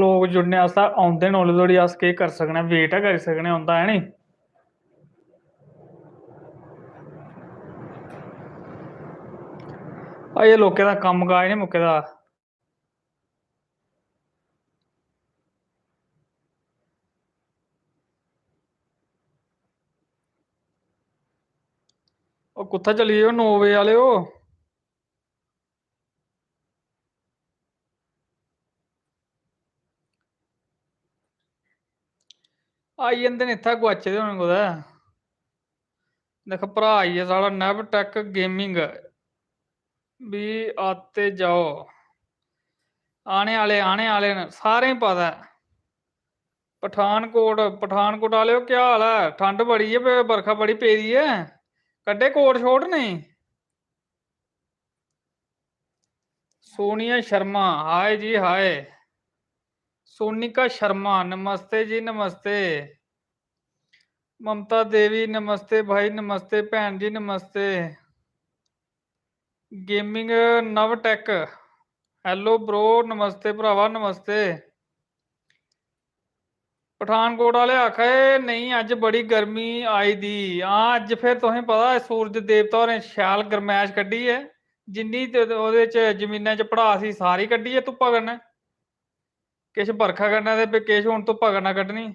लोग जुड़ने आस्तै औंदे न ओल्ले धोड़ी अस केह् करी सकने वेट गै करी सकने उं'दा है नी अजें लोकें दा कम्म काज नी मुक्के दा ओह् कुत्थै चली गे 9 बजे आह्ले ओ आई जंदे न इत्थै गोआचे दे होने कुतै दिक्ख भ्रा आई गेआ साढ़ा नैब टैक गेमिंग भी आते जाओ आने आह्ले न सारें गी पता ऐ पठानकोट आह्लेओ क्या हाल ऐ ठंड बड़ी ऐ बरखा बड़ी पेदी ऐ कड्डे कोट शोट नहीं सोनिया शर्मा हाय जी हाय सोनिका शर्मा नमस्ते जी नमस्ते ममता देवी नमस्ते भाई नमस्ते भैन जी नमस्ते गेमिंग नव टैक हेलो ब्रो नमस्ते भरावा नमस्ते पठानकोट वाले आखा दे नहीं अज बड़ी गर्मी आई दी हां अज फिर तुसें पता सूरज देवता होरें शैल गरमैश कड्ढी ऐ जिन्नी ओह्दे च जमीनै च भड़ास ही सारी कड्ढी ऐ धुप्पा कन्नै किश बरखा कन्नै ते किश हून धुप्पा कन्नै कड्ढनी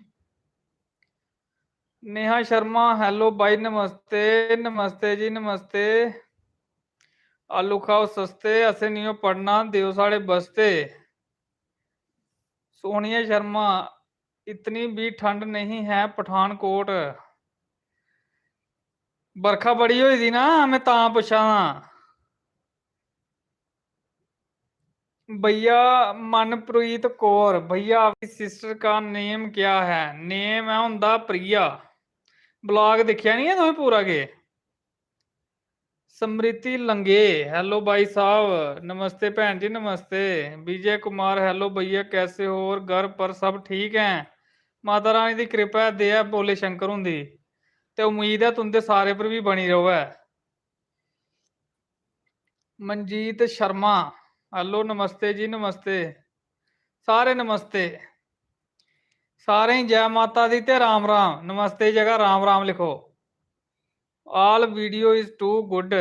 नेहा शर्मा हेलो भाई नमस्ते नमस्ते जी नमस्ते आलू खाओ सस्ते असें नहीं पढ़ना दियो साढ़े बस्ते सोनिया शर्मा इतनी भी ठंड नहीं है पठानकोट बरखा बड़ी होई दी ना मैं तां पुच्छा दा भैया मनप्रीत कौर भैया आपकी सिस्टर का नेम क्या है नेम है उनका प्रिया ब्लॉग दिखया नहीं है तुम्हें पूरा के समृति लंगे हेलो भाई साहब नमस्ते भैन जी नमस्ते विजय कुमार हेलो भैया कैसे हो और घर पर सब ठीक हैं माता रानी की कृपा है दया बोले शंकर हुंदी ते उम्मीद है तुंदे सारे पर भी बनी रवे मनजीत शर्मा हेलो नमस्ते जी नमस्ते सारे नमस्ते सारे ही जय माता दी ते राम राम नमस्ते जगह राम राम लिखो all video is too good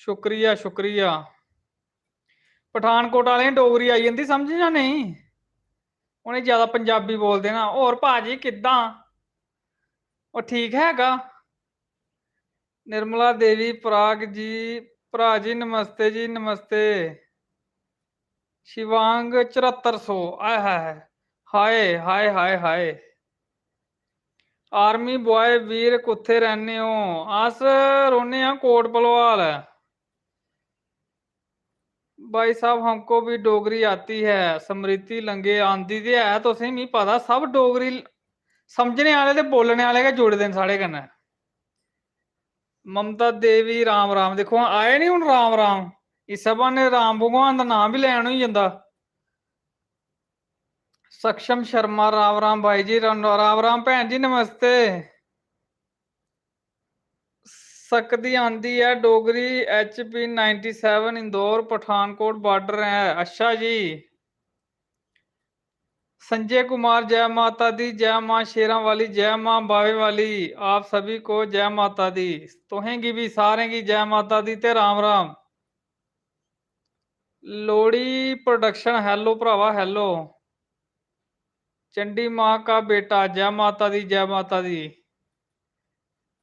शुक्रिया शुक्रिया पठानकोट वाले डोगरी आई जंदी समझ जां नहीं उन्हें ज्यादा पंजाबी बोलते ना और भाजी किद्दां ਉਹ ठीक हैगा निर्मला देवी पराग जी भरा जी नमस्ते जी नमस्ते शिवांग 7400 आय हाय हाय हाय हाय हाय आर्मी बॉय वीर कुत्थे रहने हो अस रोने कोट भलवाल भाई साहब हमको भी डोगरी आती है समृति लंगे आंदी ते है तुसें मिगी पता सब डोगरी समझने आह्ले ते बोलने आह्ले गै जुड़े दे न साढ़े कन्नै ममता देवी राम राम देखो आए नहीं हूँ राम राम इस्सै बहाने राम भगवान का नाम भी लैन होई जंदा सक्षम शर्मा राम राम भाई जी राम राम भैन जी नमस्ते सकदी आंदी है डोगरी HP 97 इंदौर पठानकोट बॉर्डर है अच्छा जी संजय कुमार जय माता दी जय माँ शेरा वाली जय माँ बावे वाली आप सभी को जय माता दी तुहें की भी सारे की जय माता दी ते राम राम लोड़ी प्रोडक्शन हेलो भरावा हेलो चंडी माँ का बेटा जय माता दी जय माता दी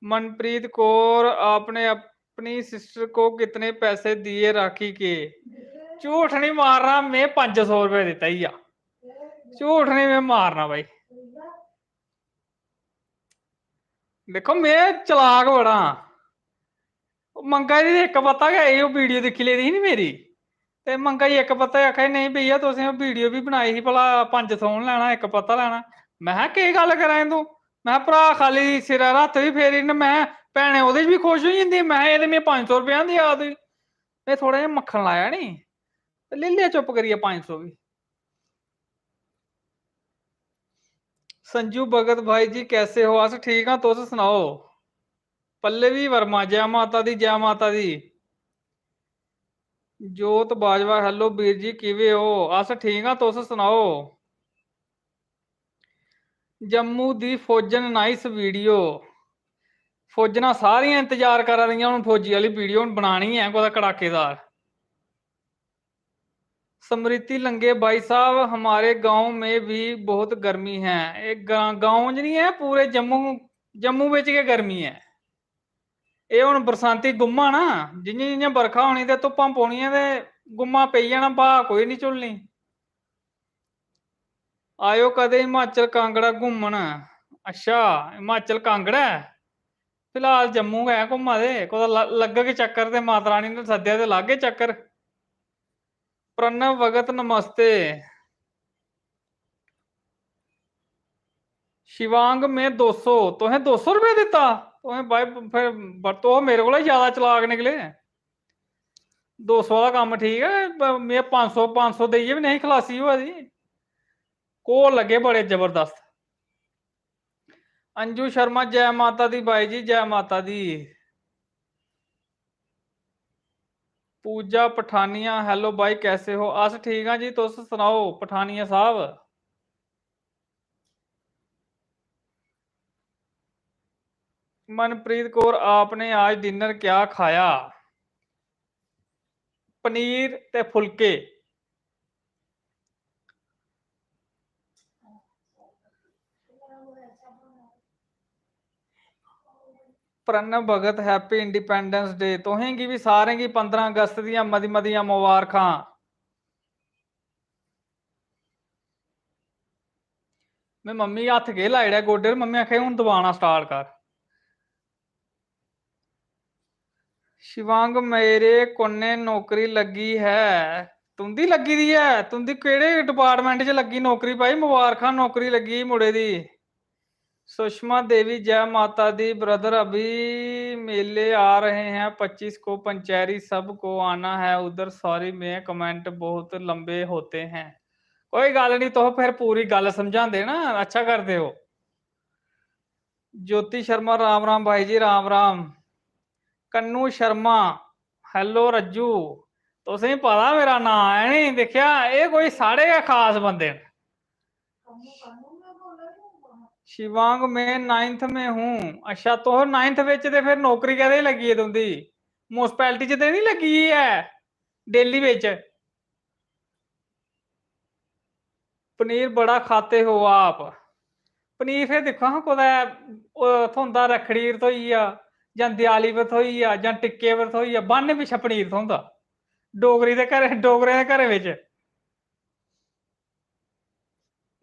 मनप्रीत कौर आपने अपनी सिस्टर को कितने पैसे दिए राखी के झूठ नहीं मारना मैं 500 रुपये दिता ही आ झूठ नहीं मैं मारना भाई देखो मैं चलाक बड़ा मंगा दी एक पता गै वीडियो दिक्खी लेदी ही नी मेरी ते मंगा जी एक पता आखा नहीं भैया तुसें वीडियो भी बनाई ही भला 500 लैना एक पता लैना मैं केह् गल्ल करा तूं मैं भरा खाली सिरै हत्थ भी फेरी न मैं भैने ओह्दे च भी खुश होई जंदी मैं एह् ते मैं 500 रुपया देआ दी मैं थोड़ा जिहा मक्खन लाया नी ते लेई लिया चुप करियै 500 भी संजू भगत भाई जी कैसे हो अस ठीक हाँ तुस सनाओ पल्लवी वर्मा जय माता दी जय माता दी जोत बाजवा हेलो वीर जी किवे हो? अस ठीक हाँ, तुस सुनाओ। जम्मू दी फौजन नाइस वीडियो। फौजना सारियां इंतजार करा रही हूँ फौजी वाली वीडियो हूँ बनानी है कुछ कड़ाकेदार। स्मृति लंगे भाई साहब हमारे गांव में भी बहुत गर्मी है। एक गांव च नहीं है पूरे जम्मू जम्मू बिच के गर्मी है। ये हूँ बरसांती गुम्मा ना जियां जियां बरखा होनी ते धुप्पां पौनियां ते गुम्मा पेई जाना भाऽ कोई नहीं झुलनी। आयो कदे हिमाचल कांगड़ा घूमन। अच्छा हिमाचल कांगड़ा है? फिलहाल जम्मू गए घूमा दे कुदै लग्गग चक्कर ते माता रानी ने सद्देआ ते लागे चक्कर। प्रणव भगत नमस्ते। शिवांग में 200 तुसें 200 रुपये दिता? तुसें भाई फिर तो मेरे को ज्यादा चलाक निकले। 200 का काम ठीक है मैं 500 देइयै भी नहीं खलासी होआ दी। कोल लगे बड़े जबरदस्त। अंजू शर्मा जय माता दी भाई जी जय माता दी। पूजा पठानिया हेलो भाई कैसे हो? अस ठीक हाँ जी तुस सुनाओ पठानिया साहब। मनप्रीत कौर आपने आज डिनर क्या खाया? पनीर ते फुलके। प्रणब भगत हैप्पी इंडिपेंडेंस डे तुसें गी भी सारें गी 15 अगस्त दियां मती मतियां मुबारखां। मैं मम्मी हत्थ के लाई ओड़ेआ गोडे मम्मी आखे हूँ दबाना स्टार्ट कर। शिवांग मेरे कोने नौकरी लगी है। तुंदी लगी दी है? तुंदी केड़े डिपार्टमेंट च लगी नौकरी भाई? मुबारखां नौकरी लगी मुड़े दी। सुषमा देवी जय माता दी ब्रदर अभी मेले आ रहे हैं 25 को पंचैरी सबको आना है उधर। सॉरी मैं कमेंट बहुत लंबे होते हैं। कोई गल नहीं तो फिर पूरी गल समझाते ना अच्छा करते हो। ज्योति शर्मा राम राम भाई जी राम राम। कन्नू शर्मा हेलो रज्जू तुसें पता मेरा नाम है नहीं देखा ये कोई साढ़े गै खास बंदे न। शिवांग में 9th में हूँ। अच्छा तो 9th विच ते फिर नौकरी कहदे लगी है तुंदी? म्युनिसपैलिटी च ते नहीं लगी है दिल्ली विच? पनीर बड़ा खाते हो आप? पनीर फिर दिक्खो हां कुदै थ्होंदा रक्खड़ी पर थ्होई गेआ जां देआली पर थ्होई गेआ जां टिक्के पर थ्होई गेआ बान्ने पिच्छे पनीर थ्होंदा डोगरी दे घरें डोगरें दे घरें बिच।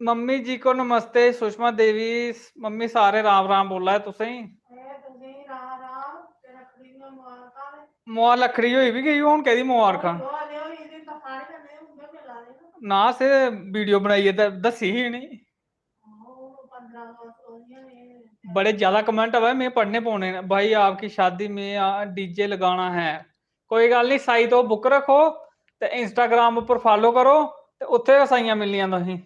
मम्मी जी को नमस्ते सुषमा देवी। मम्मी सारे राम राम बोला है तुसें। मुआ लखड़ी होई भी गई हूँ कहदी मुबारखां ना से वीडियो बनाइए दसी ही नहीं। बड़े ज्यादा कमेंट आवे मैं पढ़ने पौने ने। भाई आपकी शादी में डीजे लगाना है। कोई गल नहीं साई तो बुक रखो ते इंस्टाग्राम पर फॉलो करो ते उत्थे साइयां मिलनियां तुसें।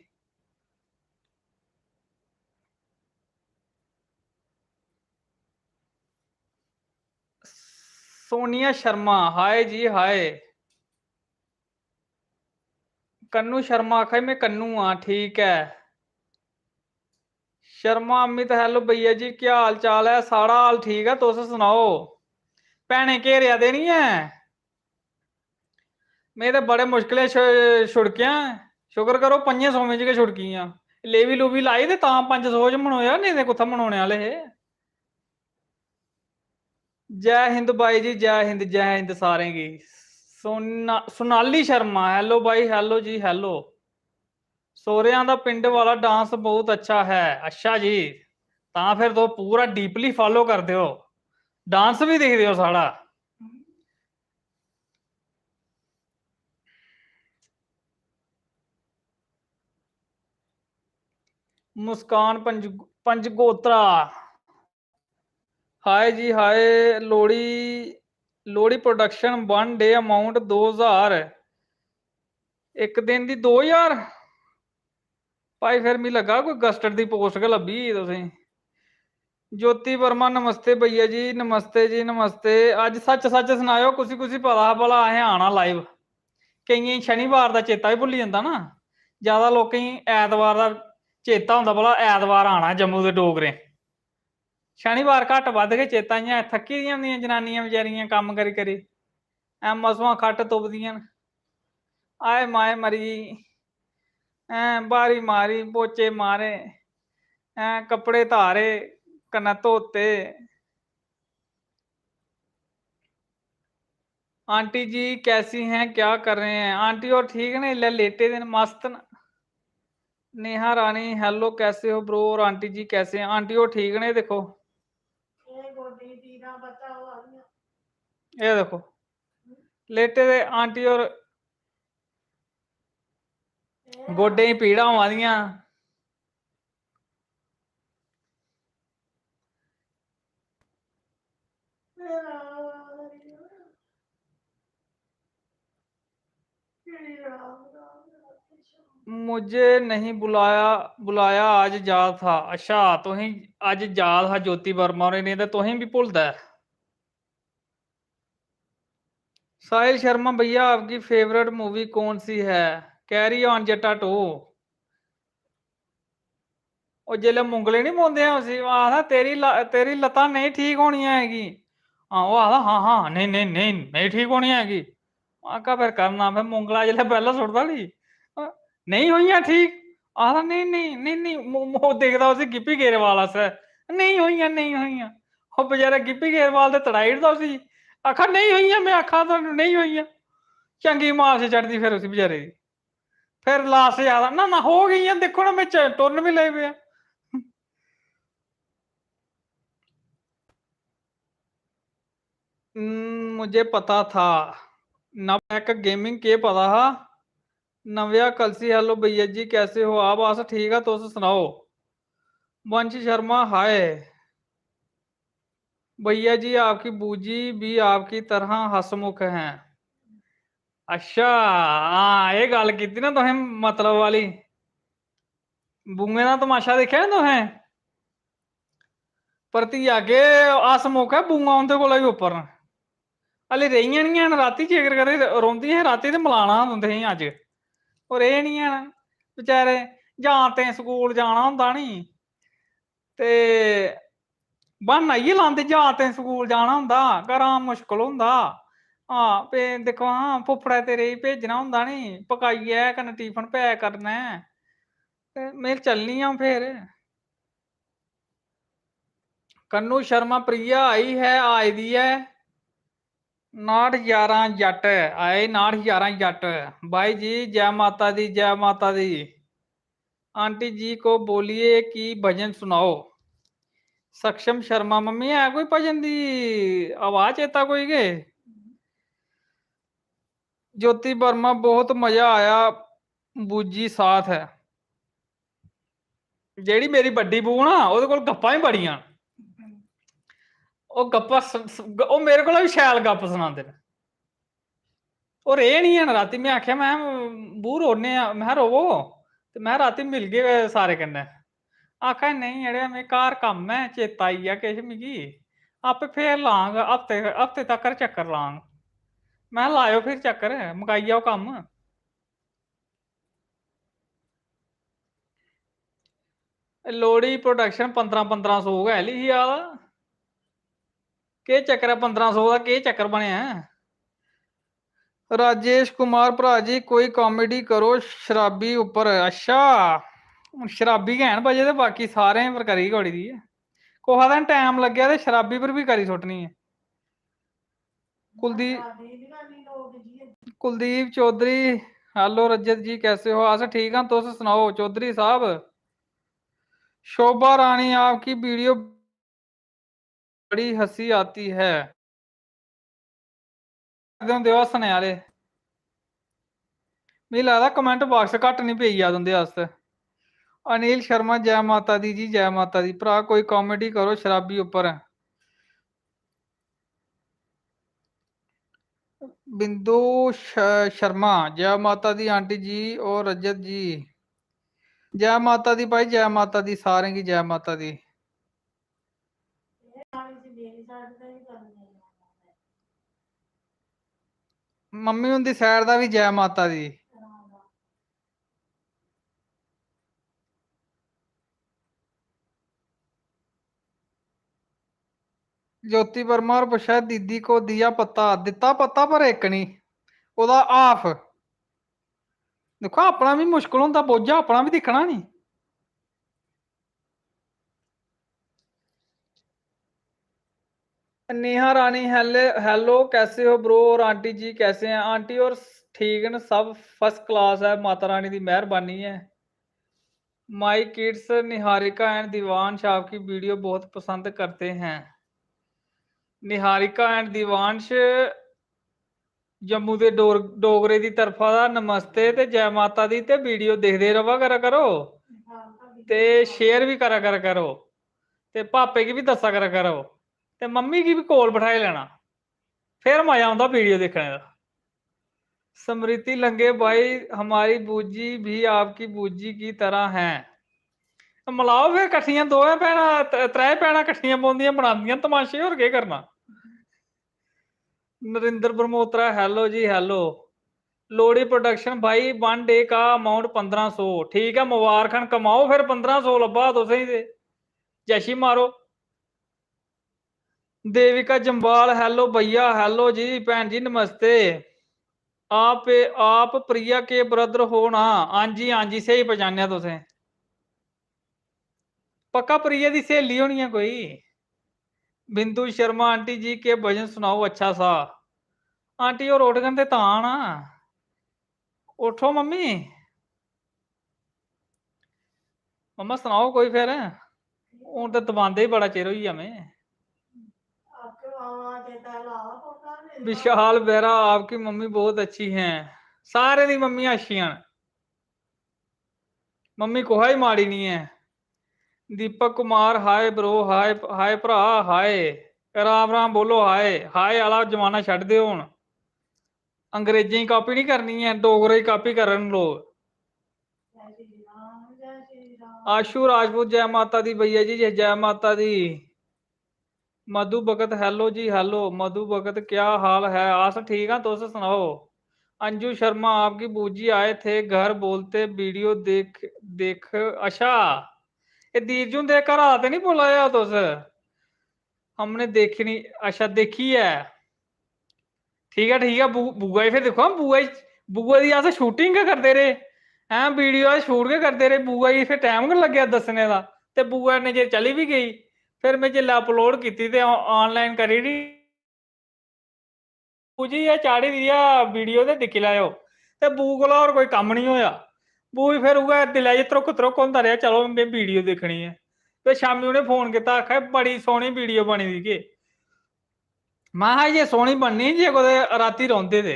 सोनिया शर्मा हाय जी हाय। कन्नू शर्मा आखा मैं कन्नू हाँ ठीक है। शर्मा अमित हेलो भैया जी क्या हाल चाल है? सारा हाल ठीक है तुस सुनाओ। भैने घेरिया दे नहीं है? मैं तो बड़े मुश्किलें छुड़किया। शुक्र करो 500 च गै छुड़कियां। लेवी लूवी लाई ते तां 500 च मनोया नहीं ते कुत्थै मनोने आह्ले हे। जय हिंद भाई जी जय हिंद सारें गी। सोनाली शर्मा हेलो भाई हेलो जी हेलो। सोहरियां दा पिंड वाला डांस बहुत अच्छा है। अच्छा जी तां फिर तो पूरा डीपली फॉलो करदे हो डांस भी दिखदे हो साढ़ा। मुस्कान पंजगोत्रा हाय जी hi. Lohri Lohri production 1 day amount 2000 एक दिन दी 2000। भाई फिर मिगी लगा कोई गस्टर दी पोस्ट गै लब्भी तुसें। ज्योति वर्मा नमस्ते भैया जी नमस्ते। अज सच सच सनायो कुसी कुसी पता हा भला असें आना लाइव? ਕਈਆਂ ਸ਼ਨੀਵਾਰ ਦਾ ਚੇਤਾ ਵੀ ਭੁੱਲੀ ਜਾਂਦਾ ਨਾ। ਜ਼ਿਆਦਾ ਲੋਕਾਂ ਐਤਵਾਰ ਦਾ ਚੇਤਾ ਹੁੰਦਾ ਭਲਾ ਐਤਵਾਰ ਆਣਾ ਜੰਮੂ ਦੇ ਡੋਗਰੇ। ਸ਼ਨੀਵਾਰ ਘੱਟ ਵੱਧ ਕੇ ਚੇਤਾ ਇਆਂ ਥੱਕੀ ਦੀਆਂ ਹੁੰਦੀਆਂ ਜਨਾਨੀਆਂ ਵਿਚਾਰੀਆਂ ਕੰਮ ਕਰੀ ਕਰੀ ਐ ਮਸਵਾਂ ਖੱਟ ਤੁਪਦੀਆਂ ਆਏ ਮਾਏ ਮਰੀ ਐ ਬਾਰੀ ਮਾਰੀ ਪੋਚੇ मारे कपड़े धारे कन्ना धोते। आंटी जी कैसी हैं क्या कर रहे हैं? आंटी और ठीक ने लेटे दिन मस्त न। नेहा रानी हेलो कैसे हो ब्रो? और आंटी जी कैसे हैं? आंटी और ठीक ने देखो ये देखो लेटे दे आंटी और गोडे पीड़ा होआ दियां। मुझे नहीं बुलाया आज जाद था। अच्छा तुही अज जाद हा ज्योति वर्मा ने नहीं तो तुही भी भुलदा है। साहिल शर्मा भैया आपकी फेवरेट मूवी कौन सी है? कैरी ऑन जट्टा 2। ਉਹ ਜਿਹੜੇ ਮੁੰਗਲੇ ਨਹੀਂ ਪਾਉਂਦੇ ਆ ਅਸੀਂ ਆਖਦਾ ਤੇਰੀ ਲੱਤਾਂ ਨਹੀਂ ਠੀਕ ਹੋਣੀਆਂ ਹੈਗੀ। ਹਾਂ ਉਹ ਆਖਦਾ ਹਾਂ ਹਾਂ ਨਹੀਂ ਠੀਕ ਹੋਣੀ ਹੈਗੀ। ਆਕਾ ਫਿਰ ਕਰਨਾ ਫਿਰ ਮੁੰਗਲਾ ਜਿਹੜੇ ਪਹਿਲਾਂ ਸੁੱਟਦਾ ਨਹੀਂ ਹੋਈਆਂ ਠੀਕ। ਆਖਦਾ ਨਹੀਂ ਉਹ ਦੇਖਦਾ ਉਸੇ ਗਿੱਪੀ ਗੇਰਵਾਲ ਅਸ ਨਹੀਂ ਹੋਈਆਂ ਉਹ ਬੇਚਾਰਾ ਗਿੱਪੀ ਗੇਰਵਾਲ ਤੇ ਤੜਾਈੜਦਾ ਸੀ ਆਖਾ ਨਹੀਂ ਹੋਈਆਂ ਮੈਂ ਆਖਾਂ ਤੁਹਾਨੂੰ ਨਹੀਂ ਹੋਈਆਂ ਚੰਗੀ ਮਾਰਚ ਚੜਦੀ ਫਿਰ ਉਸ ਬੇਚਾਰੇ ਦੀ ਫਿਰ ਲਾਸਟ ਆਦਾ ਨਾ ਹੋ ਗਈਆਂ ਦੇਖੋ ਨਾ ਮੈਂ ਟੁਰਨ ਵੀ ਲੈ ਪਿਆ। मुझे पता था नवैक गेमिंग के पता हा नव्या कलसी हेलो भैया जी कैसे हो आप? बस ठीक है तुस सुनाओ? वंश शर्मा हाय भैया जी आपकी बूजी भी आपकी तरह हसमुख हैं। अच्छा हाँ ये गल की ना तुसें मतलब वाली बूए का तमाशा देखा तुसें भरतिया के हसमुख है बूआ उनके कोला भी उपर हले रही नहीं है राती जेकर करे रोंदी है राती तो मिलाना होंगे ही अज और ये नहीं है बेचारे जां ते स्कूल जाना होंदा नी ते बहाना इयै लांदे जां ते स्कूल जाना होंदा घरा मुश्कल होंदा। हाँ पे देखो हाँ फुफड़ा तेरे भेजना होंदा नी पकाइयै कन्नै टिफन पैक करना ते में चलनी आं फिर। कन्नू शर्मा प्रिया आई है आई दी है 911 जट आए 911 जट भाई जी जय माता दी जय माता दी। आंटी जी को बोलिए कि भजन सुनाओ। सक्षम शर्मा मम्मी है कोई भजन दी आवाज चेता कोई के? ज्योति वर्मा बहुत मजा आया बूजी साथ है। जेड़ी मेरी बड़ी बू ना ਉਹਦੇ ਕੋਲ ਗੱਪਾਂ ਹੀ ਬੜੀਆਂ ਉਹ ਗੱਪਾਂ ਉਹ ਮੇਰੇ ਕੋਲ ਵੀ ਸ਼ੈਲ ਗੱਪ ਸੁਣਾਉਂਦੇ ਨੇ। और ये नहीं है राती मैं आख्या मैं बू रोने मैं रोवो ते मैं राती मिल गए सारे कन्नै आखा नहीं अड़े मैं घर कम है चेता आई गया किश मिगी आपे फिर लांग हफ्ते तक चक्कर लांग। मैं लायो फिर चक्कर मुकाई आओ कम। लोहड़ी प्रोडक्शन 1500 है लिखी आला के चक्कर है 1500 का के चक्कर बनया? राजेश कुमार भरा जी कोई कॉमेडी करो शराबी उपर। अच्छा शराबी गै बजे तो बाकी सारे पर करी गौड़ी दी है कुसा दिन टाइम लग्या तो शराबी पर भी करी सुट्टनी है। कुलदीप चौधरी हेलो रजत जी कैसे हो? अस ठीक हाँ तुस सुनाओ चौधरी साहब? शोभा रानी आपकी वीडियो बड़ी हंसी आती है हसने आले मिगी लगदा कमेंट बाक्स घट नहीं पेई जा तुंदे आस्ते। अनिल शर्मा जय माता दी जी जय माता दी भरा कोई कॉमेडी करो शराबी उपर। बिंदु शर्मा जय माता दी आंटी जी और रजत जी जय माता दी भाई जय माता दी सारें की जय माता दी। मम्मी उनकी साइड का भी जय माता दी। ज्योति वर्मा और पूछा दीदी को दिया पता, दिता पता पर एक नहीं, ओदा हाफ। देखो अपना भी मुश्किल होंदा, बोझा अपना भी दिखना नहीं। नेहा रानी हेलो हेलो, कैसे हो ब्रो? और आंटी जी कैसे हैं? आंटी और ठीक है ना, सब फर्स्ट क्लास है, माता रानी की मेहरबानी है। My kids Niharika and Divansh आपकी वीडियो बहुत पसंद करते हैं। निहारिका एंड दिवांश जम्मू के डोगरे की तरफा दा नमस्ते ते जय माता दी, ते वीडियो देखते रवा करा करो ते शेयर भी करा करो, ते पापे की भी दसा करो, ते मम्मी की भी कोल बिठाई लेना, फिर मजा आता वीडियो देखने का। स्मृति लंगे भाई हमारी बूजी भी आपकी बूजी की तरह हैं। मिलाओ फिर कट्ठियां, दो भैन त्रै भैन कट्ठियां पौंदियां बनांदियां तमाशे, होर केह् करना। नरिंदर ब्रह्मोत्रा हेलो जी हेलो। लोड़ी प्रोडक्शन भाई 1 डे का अमाउंट 1500, ठीक है मुबारखन, कमाओ फिर 1500 लब्भा तुसें ते जैशी मारो। देविका जम्बाल हेलो भैया, हेलो जी भैन जी नमस्ते। आप प्रिया के ब्रदर हो ना? हाँ जी हाँ जी, सही पहचानया तुसें, पक्का प्रिया की सहेली होनी है कोई। बिंदु शर्मा आंटी जी के भजन सुनाओ अच्छा सा। आंटी और उठ गए ता ना, उठो मम्मी, मम्मा सुनाओ कोई फिर, हूं तो दबांदे ही बड़ा चिर होई गया मैं। विशाल बेरा आपकी मम्मी बहुत अच्छी हैं, सारे दी मम्मी अच्छी हैं, मम्मी कोई माड़ी नहीं है। दीपक कुमार हाय ब्रो, हाय हाय भरा, हाय राम राम बोलो, हाय हाय आला जमाना छड्ड दिओ हुण, अंग्रेजें की कापी नहीं करनी है, डोगरे की कापी करन लोग। आशु राजपूत जय माता दी भैया जी, जय माता दी। मधु भगत हेलो जी हेलो। मधु भगत क्या हाल है? आस ठीक है, तुस सुनाओ। अंजू शर्मा आपकी बूजी आए थे घर, बोलते वीडियो देख देख, अच्छा ये दीरजू देख कर आते नहीं बोला या तुस, हमने देखी नहीं, अच्छा देखी है, ठीक है बुआ ही, फिर देखो बुआ की अस शूटिंग गै करते रहे हैं, वीडियो शूट गै करते रहे, बुआ जी फिर टाइम गै लग्गेआ दस्सने का, ते बुआ ने जे चली भी गई, फिर मैं जिसलै अपलोड की ते ऑनलाइन करी दी जी, ये चाढ़ी दी आ वीडियो ते दिक्खी लैओ, ते बू कोला होर कोई कम्म नहीं होया, बू फिर उ'ऐ दिलै च त्रुक त्रुक होंदा रेहा, चलो में वीडियो दिक्खनी है, फिर शामी उ'नें फोन किया, आखा बड़ी सोहनी वीडियो बनी दी के, मैं हा ये सोहनी बननी जे कुदै राती रौंदे ते।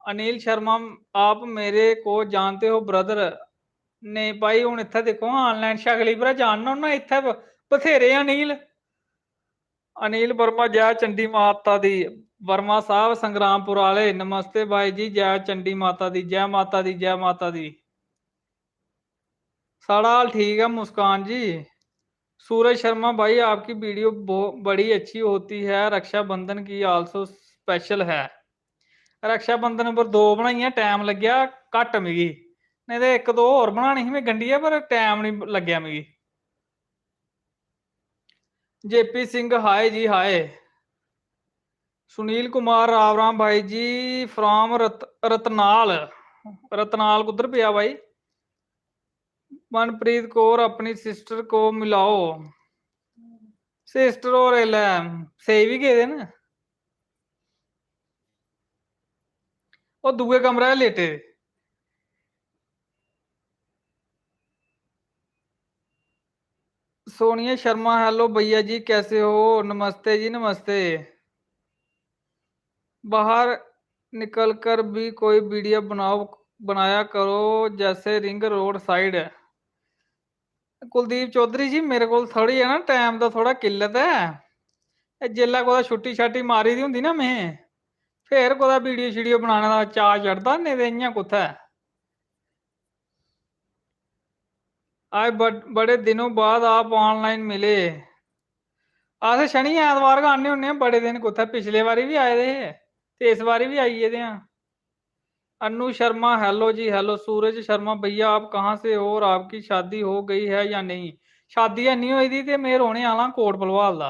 अनिल शर्मा आप मेरे को जानते हो ब्रदर? नहीं भाई हूँ इत्थे देखो ऑनलाइन शकली पर जानना होना, इत्थे बथेरे अनिल। अनिल वर्मा जय चंडी माता दी, वर्मा साहब संग्रामपुर वाले नमस्ते भाई जी, जय चंडी माता दी, जय माता दी, जय माता दी। साड़ा हाल ठीक है मुस्कान जी। सूरज शर्मा भाई आपकी वीडियो बड़ी अच्छी होती है, रक्षाबंधन की आल्सो स्पेशल है। रक्षाबंधन पर 2 बनाइया, टाइम लग्या घट मिगी, नहीं तो 1-2 होर बनानी ही मैं गंढिया, पर टाइम नहीं लग्या मिगी। जेपी सिंह हाय जी हाय। सुनील कुमार राम राम भाई जी फ्रॉम रतनाल, रतनाल कुधर पिया भाई? मनप्रीत कौर अपनी सिस्टर को मिलाओ, सिस्टर और सही भी गए न, वो दुए कमरे लेटे। सोनिया शर्मा हेलो भैया जी कैसे हो? नमस्ते जी नमस्ते। बाहर निकल कर भी कोई वीडियो बनाया करो, जैसे रिंग रोड साइड है। कुलदीप चौधरी जी मेरे को थोड़ी है ना टाइम का थोड़ा किल्लत है, जिसलै कुदै छुट्टी छाट्टी मारी दी होंदी ना मैं, फिर कुदै वीडियो शीडियो बनाने का चाऽ चढ़दा, नहीं तो इ'यां कुत्थै। आज बड़े दिनों बाद आप ऑनलाइन मिले, अस शनि ऐतवार गै आन्ने होन्ने, बड़े दिन कुत्थै, पिछले बारी भी आए दे हे। ਤੇ इस बारी भी आई ये अनु शर्मा हेलो जी हेलो। सूरज शर्मा भैया आप कहाँ से हो और आपकी शादी हो गई है या नहीं? शादी है नहीं हुई थी ते मैं रोने आला कोट भलवाल दा।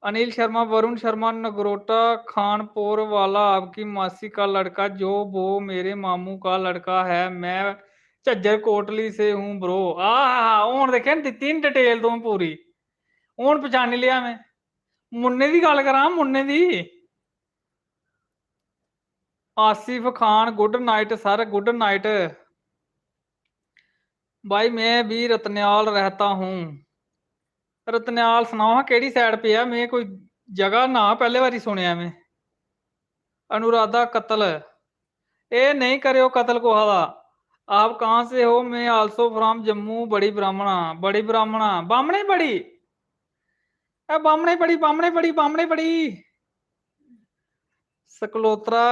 अनिल शर्मा वरुण शर्मा नगरोटा खानपुर वाला आपकी मासी का लड़का जो वो मेरे मामू का लड़का है। मैं झज्जर कोटली से हूँ ब्रो। हूँ देखे दित्ती डिटेल तू पूरी, हूँ पछानी लिया मैं। मुन्ने की गल करा, मुन्ने की। Asif Khan good night sir, good night भाई। मैं भी रतन्याल रहता हूँ। रतन्याल सुनाओ हाँ केड़ी साइड पे है? मैं कोई जगह ना पहले बारी सुनिया मैं। अनुराधा कत्ल ए नहीं करो कत्ल को हवा। आप कहाँ से हो? मैं आल्सो फ्रॉम जम्मू। बड़ी ब्राह्मणा, बड़ी ब्राह्मणा, बामणे बड़ी, बामणे बड़ी, बामणे बड़ी, बामणे बड़ी। सकलोत्रा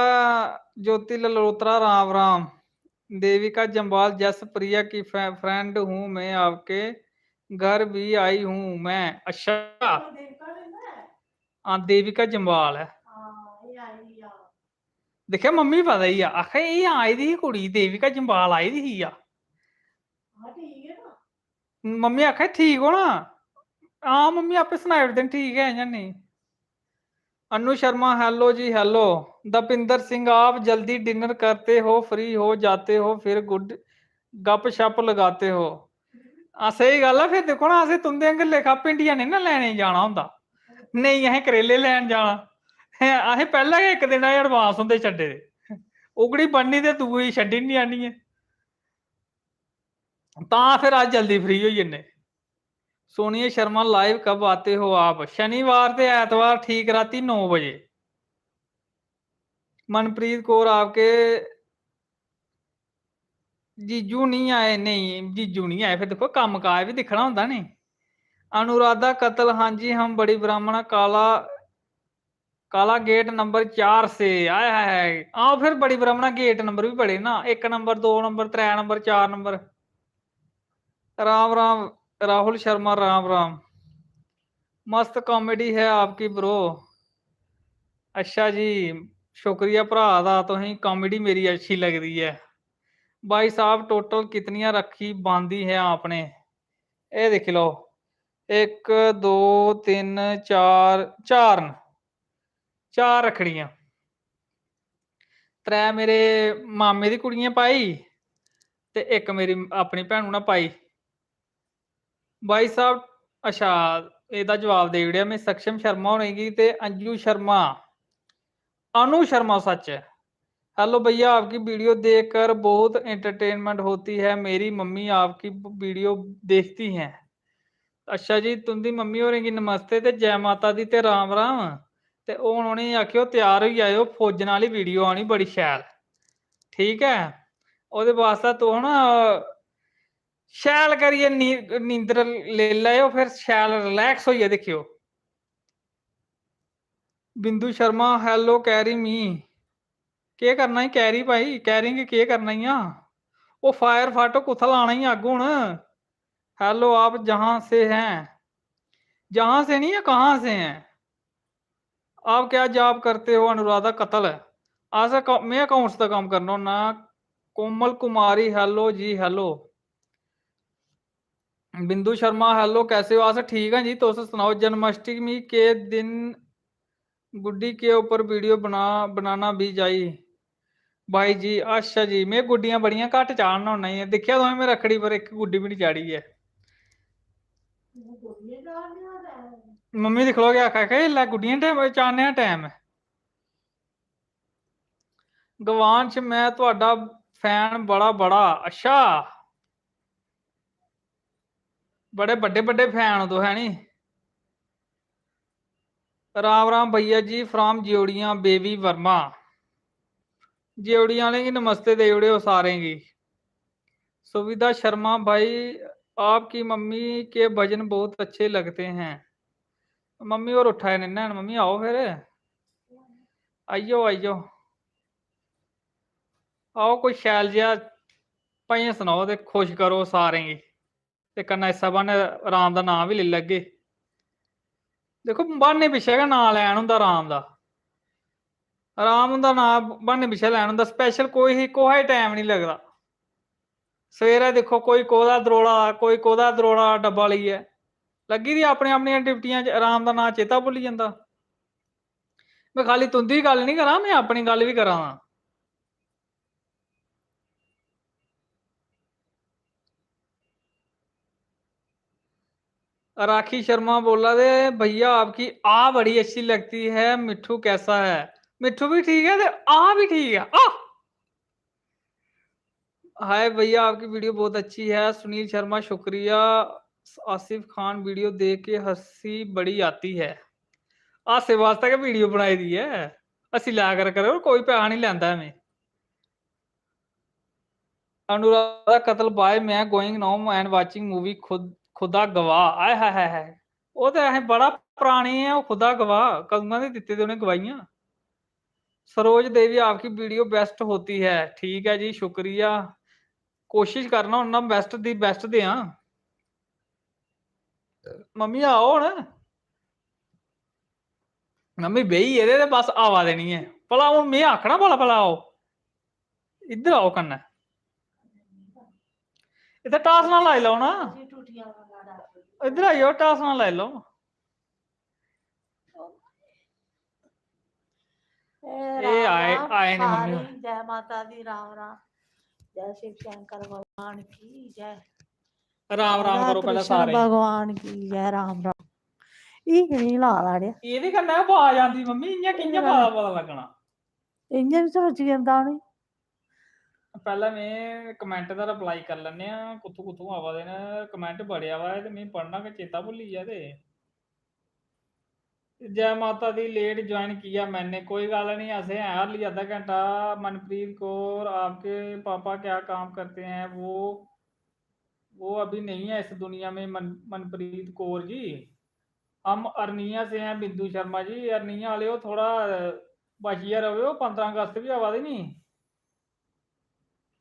ज्योति ललोत्रा राम राम। देविका जम्बाल जस प्रिया की फ्रेंड हूँ मैं, आपके घर भी आई हूँ मैं। अच्छा हाँ देविका जम्बाल है। देखिया मम्मी पता ही आ, आखे ये आई दी कुड़ी देविका जम्बाल आई दी ही आ। मम्मी आखे ठीक हो ना? हाँ मम्मी आपे सुनाए उस दिन ठीक है या नहीं? अनु शर्मा हेलो जी हेलो। दपिंदर सिंह आप जल्दी डिनर करते हो, फ्री हो जाते हो, फिर गुड गप शप लगाते हो। सही गल है। फिर देखो ना असें तुंदे आंगर लेखा भिंडियां नहीं ना लैने जाना होंदा, नहीं असें करेले लैन जाना। असें पैह्लें गै इक दिन एडवांस होंदे छड्डे दे, उगड़ी बननी ते दूई छड्डी नहीं आनी है, तां फिर अज जल्दी फ्री होई जन्ने। सोनिया शर्मा लाइव कब आते हो आप? शनिवार ते ऐतवार ठीक राती 9 बजे। मनप्रीत कौर आपके जीजू नहीं आए? नहीं जीजू नहीं आए। फिर देखो कम काज भी दिखना होंदा नी। अनुराधा कत्ल हाँ जी हम बड़ी ब्राह्मण काला काला गेट नंबर 4 से आया है। आओ फिर बड़ी ब्राह्मणा गेट नंबर भी बड़े ना, 1 number 2 number 3 number 4 number. Ram Ram Rahul Sharma Ram Ram. मस्त कॉमेडी है आपकी ब्रो। अच्छा जी शुक्रिया भरा दा, तुसें कॉमेडी मेरी अच्छी लगती है। भाई साहब टोटल कितनियां रखी बांधी है आपने? ये देख लो 1 2 3 4 4 4 रखड़ियां। 3 मेरे मामे दी कुड़ियां पाई ते 1 मेरी अपनी भैनू ने पाई। भाई साहब अच्छा एदा जवाब दे ओड़ेआ मैं सक्षम शर्मा होने की ते अंजू शर्मा, अनु शर्मा सच है। हेलो भैया आपकी वीडियो देखकर बहुत एंटरटेनमेंट होती है। मेरी मम्मी आपकी वीडियो देखती हैं। अच्छा जी तुंदी मम्मी होरें गी नमस्ते ते जय माता दी ते राम राम। ते हुण उ'नेंगी आखेओ त्यार होई जाएओ, फौजन आह्ली वीडियो आनी बड़ी शैल, ठीक है? ओह्दे वास्ते तुस ना शैल करियै नींदर लेई लैओ, फिर शैल रिलैक्स होइयै दिक्खेओ। बिंदु शर्मा हेलो कैरी मी। केह् करना ई कैरी भाई, कैरिंग केह् करना ई आ? वो फायर फाटो कुत्थै लाना ही अग्ग हुण? हेलो आप जहाँ से हैं? जहाँ से नहीं है कहाँ से हैं? आप क्या जॉब करते हो? अनुराधा कत्ल अस मैं अकाउंट्स का काम करना होन्ना। कोमल कुमारी हेलो जी हेलो। बिंदु शर्मा हेलो कैसे हो? अस ठीक है जी, तुस सुनाओ? जन्माष्टमी के दिन गुड्डी के ऊपर वीडियो बनाना भी जाई भाई जी। अच्छा जी मैं गुड्डियां बड़ियां घट चाढ़ना होना ही, दिक्खेआ तुसें मैं रखड़ी पर एक गुड्डी भी नहीं चाढ़ी है। मम्मी दिख लो क्या आखा लै गुड्डियां चाढ़ने टाइम है। गवांश मैं तुहाडा फैन बड़ा बड़ा। अच्छा बड़े बड़े बड़े फैन हो तो है नी। राम राम भैया जी फ्रॉम ज्योड़ियां बेबी वर्मा। ज्योड़ियां वाले की नमस्ते दे उड़े सारें की। सुविधा शर्मा भाई आपकी मम्मी के भजन बहुत अच्छे लगते हैं। मम्मी और उठाए नहीं, मम्मी आओ फिर आइयो आइयो आओ कोई शैल जिहा भाइयां सुनाओ ते खुश करो सारें गी, ते कन्नै इस्सै बहाने राम दा नाम भी लेई लैगे। देखो ब्हाने पिच्छे गै नां लैन होंदा राम दा। ਆਰਾਮ ਹੁੰਦਾ ਨਾ ਬਹਾਨੇ ਪਿੱਛੇ ਲੈਣ ਹੁੰਦਾ ਸਪੈਸ਼ਲ ਕੋਈ ਟਾਈਮ ਨਹੀਂ ਲੱਗਦਾ ਸਵੇਰੇ ਦੇਖੋ ਕੋਈ ਕੋਦਾ ਦਰੋੜਾ ਡੱਬਾ ਲਈ ਹੈ ਲੱਗੀ ਦੀ ਆਪਣੇ ਆਪਣੀਆਂ ਡਿਊਟੀਆਂ 'ਚ ਆਰਾਮ ਦਾ ਨਾਂ ਚੇਤਾ ਭੁੱਲੀ ਜਾਂਦਾ ਮੈਂ ਖਾਲੀ ਤੁੰਦੀ ਗੱਲ ਨਹੀਂ ਕਰਾਂ ਮੈਂ ਆਪਣੀ ਗੱਲ ਵੀ ਕਰਾਂ राखी शर्मा बोला दे भैया आपकी आ बड़ी अच्छी लगती है मिठू कैसा है मिठू भी ठीक है ते आ भी ठीक है हाय भैया आपकी वीडियो बहुत अच्छी है सुनील शर्मा शुक्रिया आसिफ खान वीडियो देख के हंसी बड़ी आती है हासे वास्ते के वीडियो बनाई दी है हसी ला कर करो कोई पैसा नहीं लेंदा मैं अनुराधा कतल बाय मैं going now and watching movie खुदा गवाह आय हाय हाय हाय ਉਹ ਤੇ ਇਹ ਬੜਾ ਪੁਰਾਣੀ है ਉਹ खुदा गवाह कदूं ਦੇ ਦਿੱਤੇ ਤੇ ਉਹਨੇ ਗਵਾਈਆਂ सरोज देवी आपकी वीडियो बेस्ट होती है ठीक है जी शुक्रिया कोशिश करना उन्ना best the best they mummy आओ हुण मम्मी बेही ਇਹਦੇ ਤੇ बस आवा देनी है भला हुण मैं आखना भला आओ इधर आओ कन्नै इधर टास ना लाई लो ना इधर आइयो टास ना लाई लो आए ने मम्मी जय माता दी राम राम जय शिव शंकर भगवान की जय राम राम करो पहले सारे भगवान की जय राम राम नहीं ला लाड़े ਇਹਦੇ ਕੰਨੇ ਆਵਾਜ਼ ਆਂਦੀ ਮੰਮੀ ਇੰਨੇ ਕਿੰਨੇ ਪਤਾ ਲੱਗਣਾ ਇੰਨੇ ਵੀ ਸੋਚ ਜਾਂਦਾ ਨਹੀਂ ਪਹਿਲਾਂ ਮੈਂ ਕਮੈਂਟ ਦਾ ਰਿਪਲਾਈ ਕਰ ਲੈਣੇ ਆ ਕੁੱਥੋਂ ਆਵਾ ਦੇ ਨੇ ਕਮੈਂਟ ਬੜਿਆ ਵਾ ਤੇ ਮੈਂ ਪੜਨਾ ਕਿ ਚੇਤਾ ਭੁੱਲੀ ਜਾ ਤੇ जय माता दी लेट ज्वाइन किया मैंने कोई गल नहीं ऐसे है ली आधा घंटा मनप्रीत कौर आपके पापा क्या काम करते हैं वो अभी नहीं है इस दुनिया में मनप्रीत कौर जी हम अरनिया से हैं बिंदु शर्मा जी अरनिया वाले हो थोड़ा बचिया रहो 15 अगस्त भी आवा दी नहीं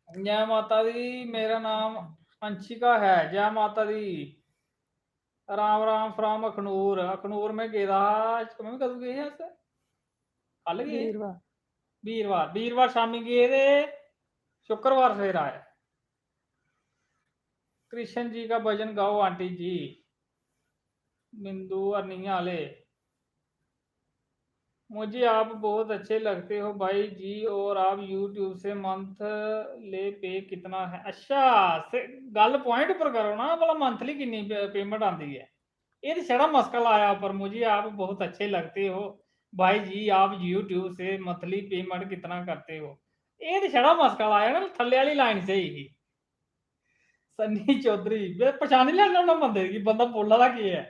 जय माता दी मेरा नाम अंशिका है जय माता दी राम राम फ्रॉम अखनूर में गेदा मम्मी कदों गए अस कल गए वीरवार शामी गए थे शुक्रवार सवेरा आए कृष्ण जी का भजन गाओ आंटी जी बिंदु अरनिया वाले मुझे आप बहुत अच्छे लगते हो भाई जी और आप YouTube से मंथली पे कितना है अच्छा गल पॉइंट पर करो ना भला मंथली कितनी पेमेंट आती है ये तो छड़ा मस्का लाया पर मुझे आप बहुत अच्छे लगते हो भाई जी आप YouTube से मंथली पेमेंट कितना करते हो ये तो छड़ा मस्का लाया ना थल्ले वाली लाइन से ही सन्नी चौधरी पछाण नहीं लेना बंदे की बंदा बोला था की है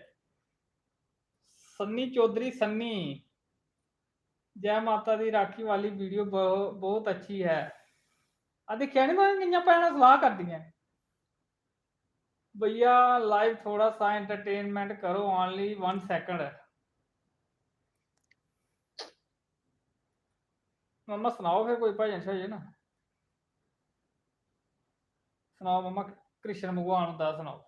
सन्नी चौधरी सन्नी जय माता दी राखी वाली वीडियो बहुत अच्छी है देखिया नहीं मैं भैन सलाह कर दी भैया लाइव थोड़ा सा एंटरटेनमेंट करो ओनली 1 सेकंड मम्मा सुनाओ फिर कोई भजन शजन ना सुनाओ मम्मा कृष्ण भगवान का सुनाओ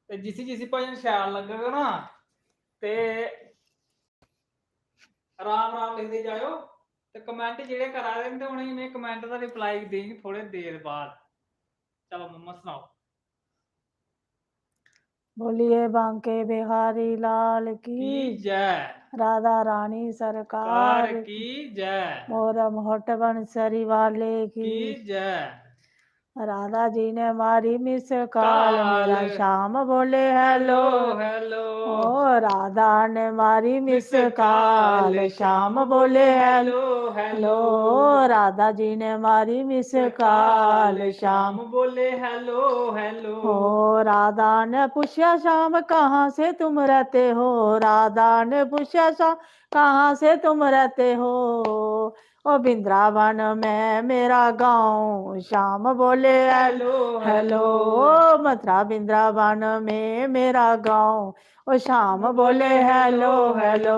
जिसी भजन शैल लगेगा ना ते राम राम लिखते जाओ ते कमेंट जेडे करा दे ते उन्हें मैं कमेंट का रिप्लाई देंगी थोड़े देर बाद चलो मम्मा सुनाओ बोलिए बांके बिहारी लाल की जय राधा रानी सरकार की जय मोरम होट बंसरी वाले की जय राधा जी ने मारी मिस कॉल मेरा शाम बोले हेलो हेलो ओ राधा ने मारी मिस कॉल शाम बोले हेलो हेलो राधा जी ने मारी मिस कॉल शाम बोले हेलो हेलो ओ राधा ने पूछा शाम कहाँ से तुम रहते हो राधा ने पूछा शाम कहाँ से तुम रहते हो ओ वृंदावन में मेरा गाँव शाम बोले हेलो हेलो मथुरा वृंदावन में मेरा गाँव ओ शाम बोले हेलो हेलो,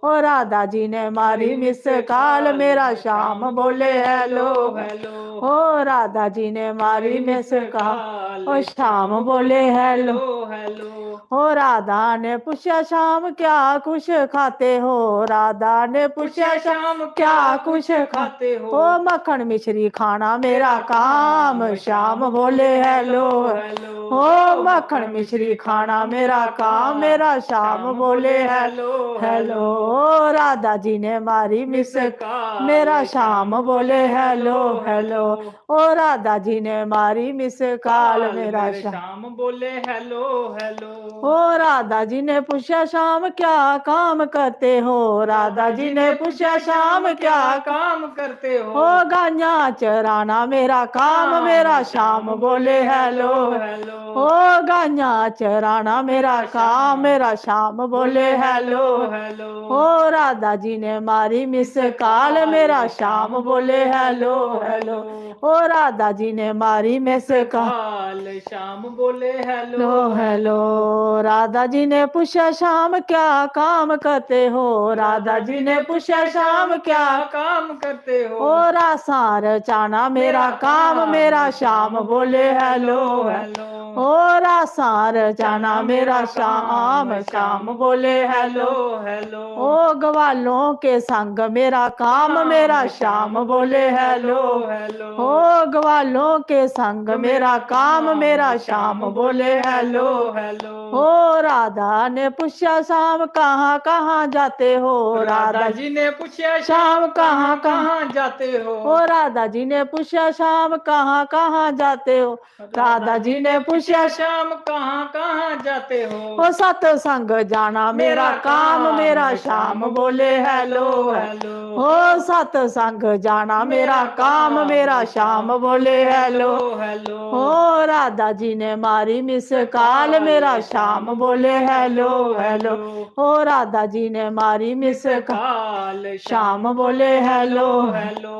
ओ राधा जी ने मारी मिस कॉल, मेरा शाम बोले हेलो हेलो, ओ राधा जी ने मारी मिस कॉल, ओ शाम बोले हेलो हेलो, ओ राधा ने पूछा शाम क्या कुछ खाते हो, राधा ने पूछा शाम क्या कुछ खाते हो, ओ मक्खन मिश्री खाना मेरा काम, शाम बोले हेलो हेलो, ओ मक्खन मिश्री खाना मेरा काम, मेरा शाम बोले हेलो हेलो, ओ राधा जी ने मारी मिस कॉल, मेरा शाम बोले हेलो हेलो, ओ राधा जी ने मारी मिस कॉल, मेरा शाम बोले हेलो हेलो, ओ राधा जी ने पूछा शाम क्या काम करते हो, राधा जी ने पूछा शाम क्या काम करते हो, ओ गाया चराना मेरा काम, मेरा शाम बोले हेलो हेलो, ओ गाया चराना मेरा काम, मेरा शाम बोले हेलो हेलो, ओ राधा जी ने मारी मिस कॉल, मेरा शाम बोले हेलो हेलो, ओ राधा जी ने मारी मिस कॉल, शाम बोले हेलो हेलो, राधा जी ने पूछा शाम क्या काम करते हो, राधा जी ने पूछा शाम क्या काम करते हो, ओ रासार चाना मेरा काम, मेरा शाम बोले हेलो हेलो, ओ रासार चाना मेरा शाम, शाम बोले हेलो हेलो, ओ ग्वालों के संग मेरा काम, मेरा शाम बोले हेलो हेलो, ओ ग्वालों के संग मेरा काम, मेरा शाम बोले हेलो हेलो, ओ राधा ने पूछा शाम कहाँ कहाँ जाते हो, राधा जी ने पूछा शाम कहाँ कहाँ जाते हो, ओ राधा जी ने पूछा शाम कहाँ कहाँ जाते हो, राधा जी ने पूछा शाम कहाँ कहाँ जाते हो, ओ सत्संग जाना मेरा काम, मेरा शाम बोले हेलो हेलो, ओ सत्संग जाना मेरा काम, मेरा शाम बोले हेलो हेलो, ओ राधा जी ने मारी मिस कॉल, मेरा शाम बोले हेलो हेलो, ओ राधा जी ने मारी मिस कॉल, शाम बोले हेलो हेलो,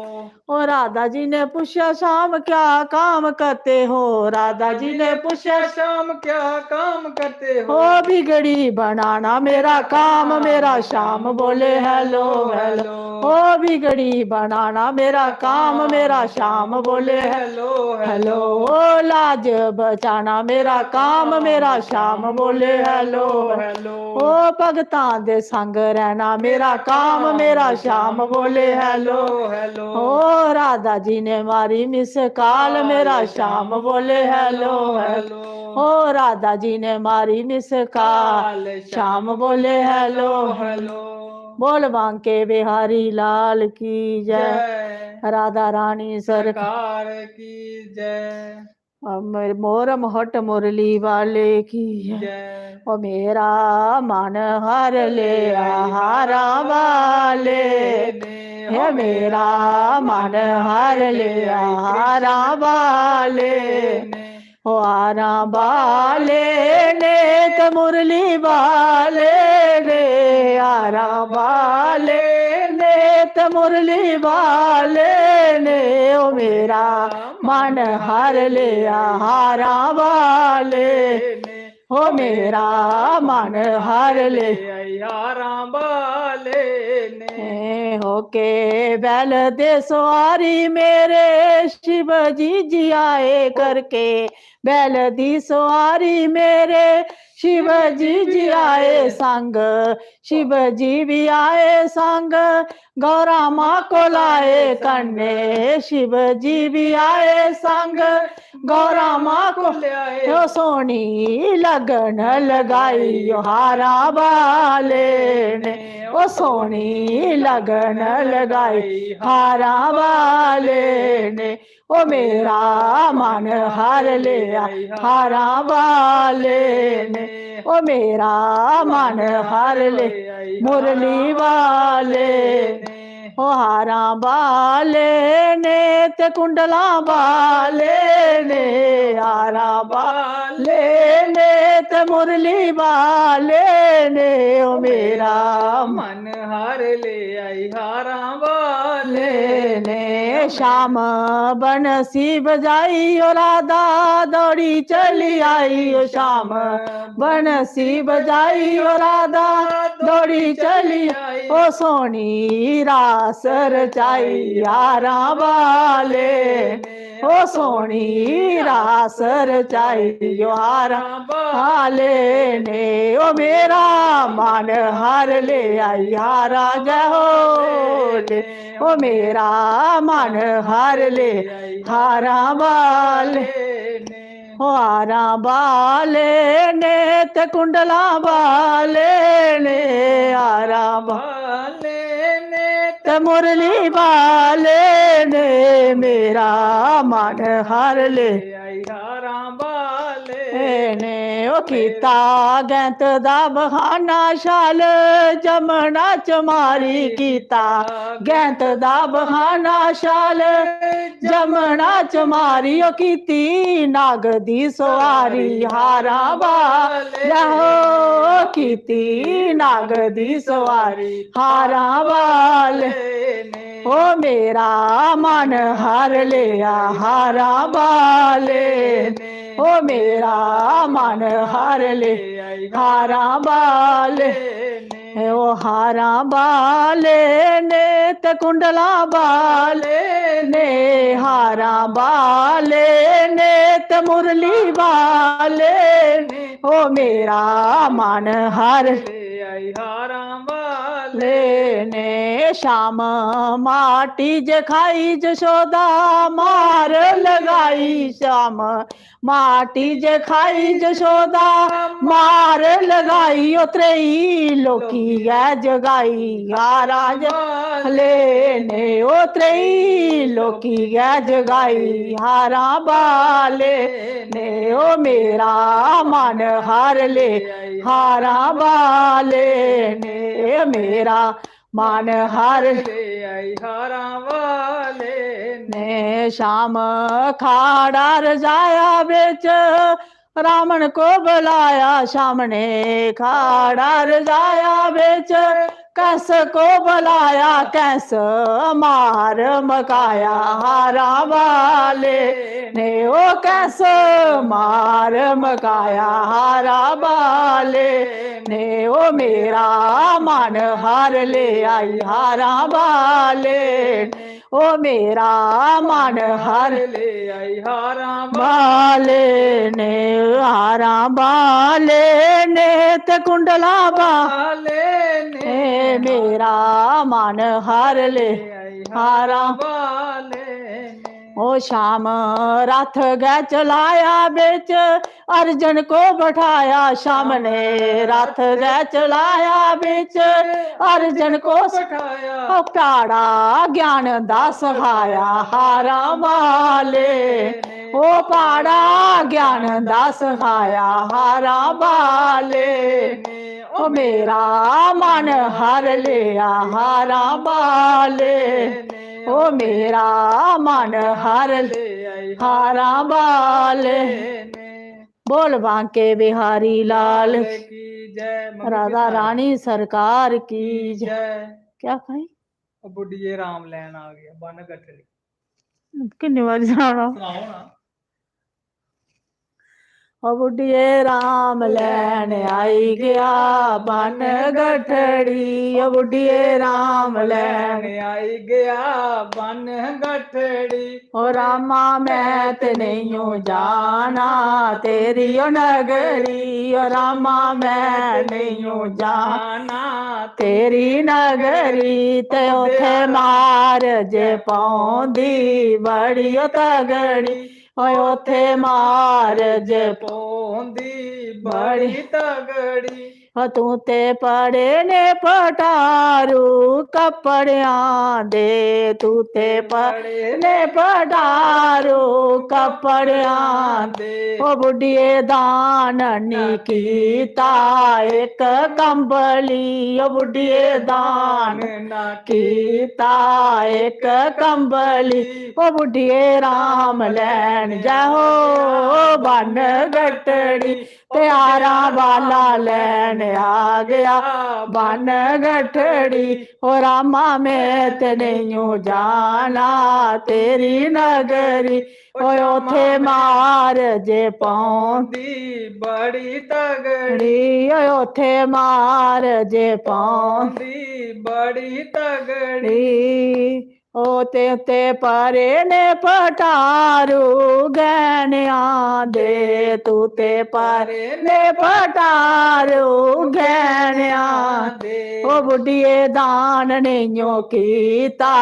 ओ राधा जी ने पूछा शाम क्या काम करते हो, राधा जी ने पूछा शाम क्या काम करते हो, ओ बिगड़ी बनाना मेरा काम, मेरा शाम बोले हेलो हेलो, ओ बिगड़ी बनाना मेरा काम, मेरा शाम बोले हेलो हेलो, ओ लाज बचाना मेरा काम, मेरा शाम बोले हेलो हेलो, ओ भगतां दे संग रहना मेरा काम, मेरा शाम बोले हेलो हेलो, ओ राधा जी ने मारी मिस कॉल, मेरा शाम बोले हेलो हेलो, ओ राधा जी ने मारी मिस कॉल, शाम बोले हेलो हेलो, बोल बांके बिहारी लाल की जय, राधा रानी सरकार की जय, मोर मोहट मुरली वाले की जय, ओ मेरा मन हर ले हारा वाले ने, हे मेरा मन हर ले हारा वाले ने, ओ आरा बाले ने ते मुरली बाले ने, आरा बाले ने ते मुरली बाले ने, ओ मेरा मन हर लिया हारा वाले ने, ओ मेरा मन हर ले यारा वाले ने, होके बैल दे सवारी मेरे शिव जी आए करके, बैल दी सवारी मेरे शिव जी आए संग, शिव जी भी आए संग, गौरा माँ को लाए कन्ने, शिव जी भी आए संग, गौरा माँ को ले सोनी लगन लगाई हारा वाले ने, ओ सोनी लगन लगाई हारा वाले ने, ओ मेरा मन हर ले हारा वाले ने, ओ मेरा मन हर ले मुरली वाले ने, ओ हारा वाले ने ते कुंडला वाले ने, हारा वाले ने ते मुरली वाले ने, ओ मेरा मन हर ले आई हारा वाले ने, शाम बंसी बजाई ओ राधा दौड़ी चली आई ओ शाम बंसी बजाई ओ राधा दौड़ी चली ओ सोनी रास रचाई यारा वाले ओ सोनी रास रचाई यारा वाले ने ओ मेरा मन हर ले आई यारा जय हो ले ओ मेरा मन हर ले हारा वाले हो हारा वाले ने ते कुंडला वाले ने हारा वाले ने ते मुरली वाले ने मेरा मन हर ले हारा वाले ने ओ कीता गैंत दा बहाना शाल जमना चमारी कीता गैंत दा बहाना शाल जमना चमारी ओ कीती नाग दी सवारी हारा वाले हो कीती नाग दी सवारी हारा वाले ओ मेरा मन हर लिया हारा वाले ओ मेरा मन हर ले हारा वाले ओ हारा वाले ने ते कुंडला वाले ने हारा वाले ने ते मुरली वाले ने ओ मेरा मन हर हारा वाले ने शाम माटी जखाई जशोदा मार लगाई शाम माटी जखाई जशोदा मार लगाई उतरई लोकी है जगाई हारा वाले ने उतरई लोकी है जगाई हारा वाले ने ओ मेरा मन हार ले हारा वाले ने मेरा मन हार ले हारा वाले ने शाम खाड़ा रजाया बेच रावण को बुलाया सामने खाड़ा रजाया बेच कैस को बुलाया कैस मार मकाया हारा वाले ने ओ कैस मार मकाया हारा वाले ने ओ मेरा मन हार ले आई हारा वाले ओ मेरा मन हार ले आई हारा वाले ने हारा वाले ने ते कुंडला वाले ने मेरा मन हार ले हारा वाले ओ शाम रथ गै चलाया बेच अर्जन को बैठाया शाम ने रथ गै चलाया बेच अर्जन को बैठाया ओ काड़ा ज्ञान दा सखाया हारा वाले ओ पाड़ा ज्ञान दा सखाया हारा वाले ओ मेरा मन हर लिया हारा वाले ओ मेरा मन हर ले हारा वाले बोल बांके बिहारी लाल की जय राधा रानी सरकार की जय क्या खाई बुढ़िए राम लैन आ गया बन गठरी किन्नी बार जाना सुनाओ ना ओ बुढ़िए राम लैन आई गया बन गठड़ी ओ बुढ़िए राम लैन आई गया बन गठड़ी ओ रामा मैं ते नहीं जाना तेरी ओ नगरी ओ रामा मैं नहीं जाना तेरी नगरी ते उथे मार जे पौंदी बड़ी ओ तगड़ी ओथे मार जे पौंदी बड़ी तगड़ी तू ते पड़े ने पटारू कपड़ियां दे तू ते पड़े ने पटारू कपड़ियां दे ओ बुढ़िए दान नी कीता एक कंबली ओ बुढ़िए दान ना कीता एक कंबली ओ बुढ़िए राम लैन जाओ बन गठड़ी त्यारा वाला लैन आ गया बन गठड़ी हो रामा मैं ते नहीं जाना तेरी नगरी ओ उथे मार जे पाउंदी बड़ी तगड़ी ड़ी उथे मार जे पाउंदी बड़ी तगड़ी ओ ते परे ने पटारू गहनिया दे तू ते परे ने पटारू गहनिया दे ओ बुढ़िए दान नहीं कीता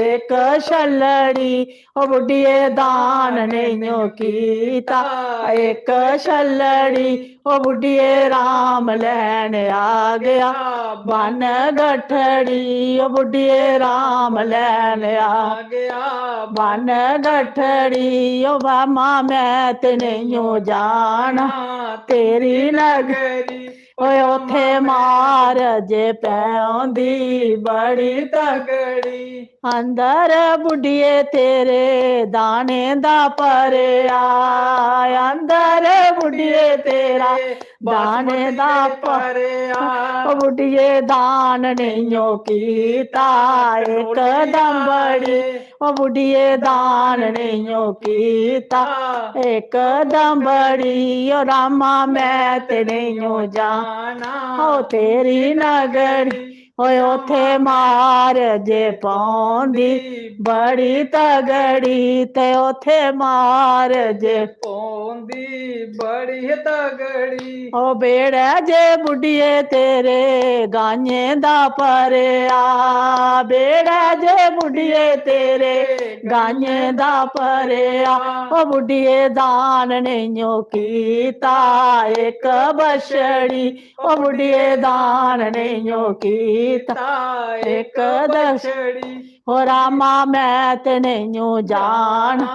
एक छलड़ी ओ बुढ़िए दान नहीं कीता एक छलड़ी ओ बुढ़िए राम लैन आ गया बन गठड़ी ओ बुढ़िए राम लैन आ गया बन गठड़ी ओ बामा मैं ते नहीं जाना तेरी नगरी ओए उथे मार जे पैंदी बड़ी तगड़ी अंदर बुढ़िए तेरे दाने दा परया अंदर बुढ़िए तेरा दाने दा परया बुढ़िए दान नहीं कीता एक दम बड़ी ओ बुढ़िए दान नहीं कीता एक दम बड़ी ओ रामा मैं ते नहीं जाना ओ तेरी नगरी ओए उथे मार जे पाउंदी बड़ी तगड़ी ते उथे मार जे पाउंदी बड़ी तगड़ी ओ बेड़ा जे बुढ़िए तेरे गाने दा परया बेड़ा जे बुढ़िए तेरे गाने दा परया ओ बुढ़िए दान नहीं कीता एक बछड़ी ओ बुढ़िए दान नहीं कीता एक दछड़ी हो रामा मैं ते नहीं जाना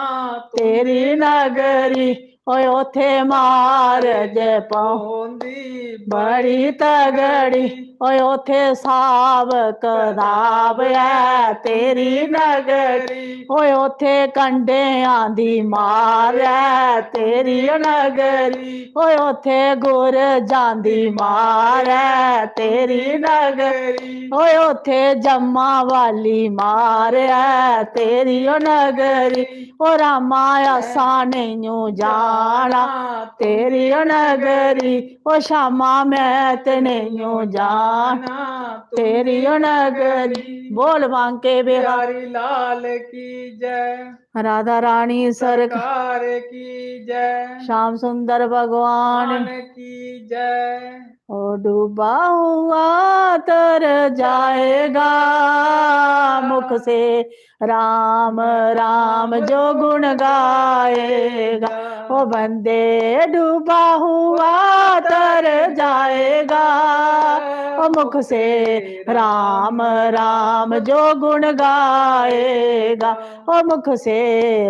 तेरी नगरी ओए उथे मार जे पाउंदी बड़ी तगड़ी ओए उथे साव कदाब है तेरी नगरी ओए उथे कंडे आंदी मार है तेरी नगरी ओए उथे गुर जांदी मार है तेरी नगरी ओए उथे जम्मा वाली मार है तेरी नगरी ओ रामा असा नहीं जाना तेरी नगरी ओ शामा मैं ते नहीं जाना तेरी नगरी बोल बांके बिहारी बिहारी लाल की जय राधा रानी सरकार सरकार की जय श्याम सुंदर भगवान मान की जय ओ डूबा हुआ तर जाएगा मुख से राम राम जो गुण गाएगा ओ बंदे डूबा हुआ तर जाएगा ओ मुख से राम राम जो गुण गाएगा ओ मुख से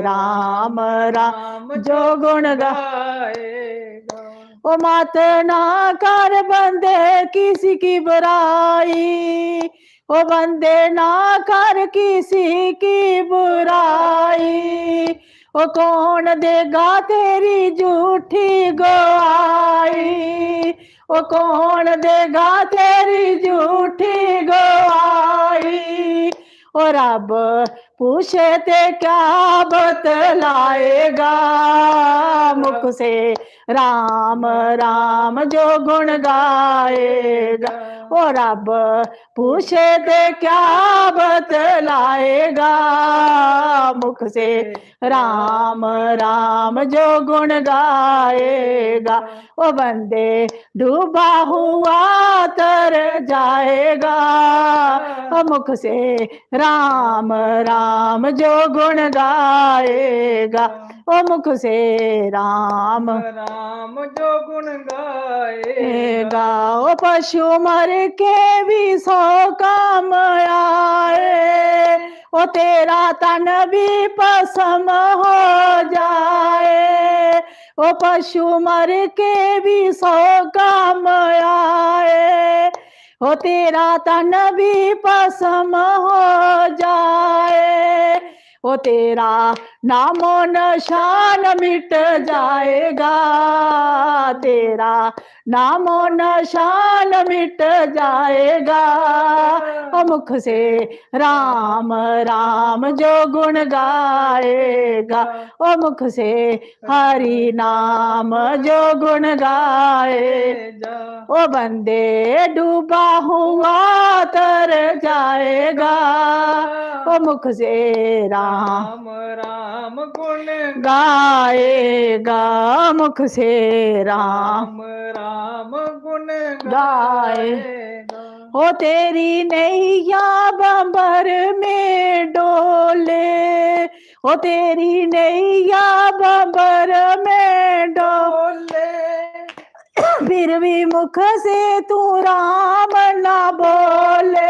राम राम जो गुण गाएगा ओ मत ना कर बंदे किसी की बुराई ओ बंदे ना कर किसी की बुराई ओ कौन देगा तेरी झूठी गवाही ओ कौन देगा तेरी झूठी गवाही ओ रब पूछे ते क्या बतलाएगा मुख से राम राम जो गुण गाएगा ओ रब पूछे ते क्या बतलाएगा मुख से राम राम जो गुण गाएगा ओ बंदे डूबा हुआ तर जाएगा ओ मुख से राम राम जो गुण गाएगा ओ मुख से राम राम जो गुण गाएगा ओ पशु मर के भी सौ काम आए ओ तेरा तन भी पसम हो जाए ओ पशु मर के भी सौ काम आए ओ तेरा तन भी पसम हो जाए ओ तेरा नामो निशान मिट जाएगा, तेरा नामो निशान मिट जाएगा। ओ मुख से राम राम जो गुण गाएगा, ओ मुख से हरि नाम जो गुण गाएगा, ओ बंदे डूबा हुआ तर जाएगा। ओ मुख से राम राम गुण गाएगा, मुख से राम राम गुण गाएगा। हो तेरी नैया बंबर में डोले, हो तेरी नैया बंबर में डोले, फिर भी मुख से तू राम ना बोले,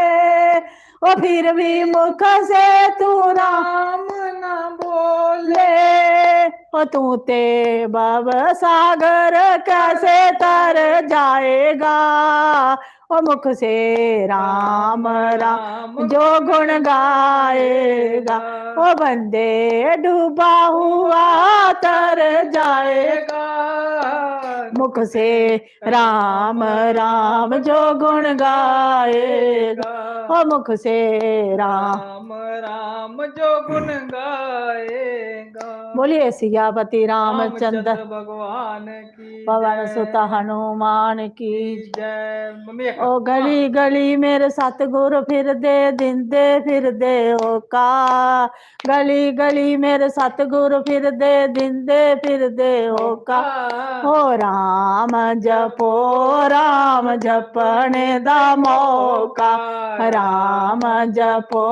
ओ फिर भी मुख से तू राम ना बोले। ओ तू ते भव सागर कैसे तर जाएगा, ओ मुख से राम राम जो गुण गाएगा, ओ बंदे डूबा हुआ तर जाएगा। मुख से राम राम जो गुण गाएगा, ओ मुख से राम राम जो गुण गाएगा। बोलिए सियापति रामचंद्र भगवान की पवन सुत हनुमान की जय। मम्मी ओ गली गली मेरे सतगुरु फिर दे फिर दे ओका, गली गली मेरे सतगुरु फिर दे ओका। हो राम जपने दा मौका, राम जपो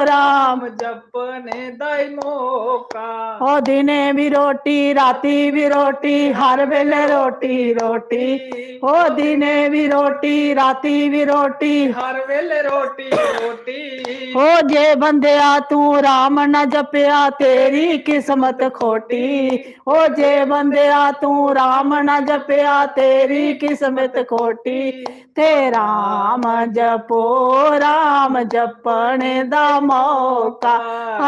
राम जपने दाई मौका। हो दिने भी रोटी राती भी रोटी हर वेले रोटी रोटी, हो दिने भी रोटी राती भी रोटी हर वेले रोटी रोटी। हो जे बंदिया तू राम न जपिया तेरी किस्मत खोटी, हो जे बंदिया तू राम न जपिया तेरी किस्मत खोटी। ते राम जपने दा मौका,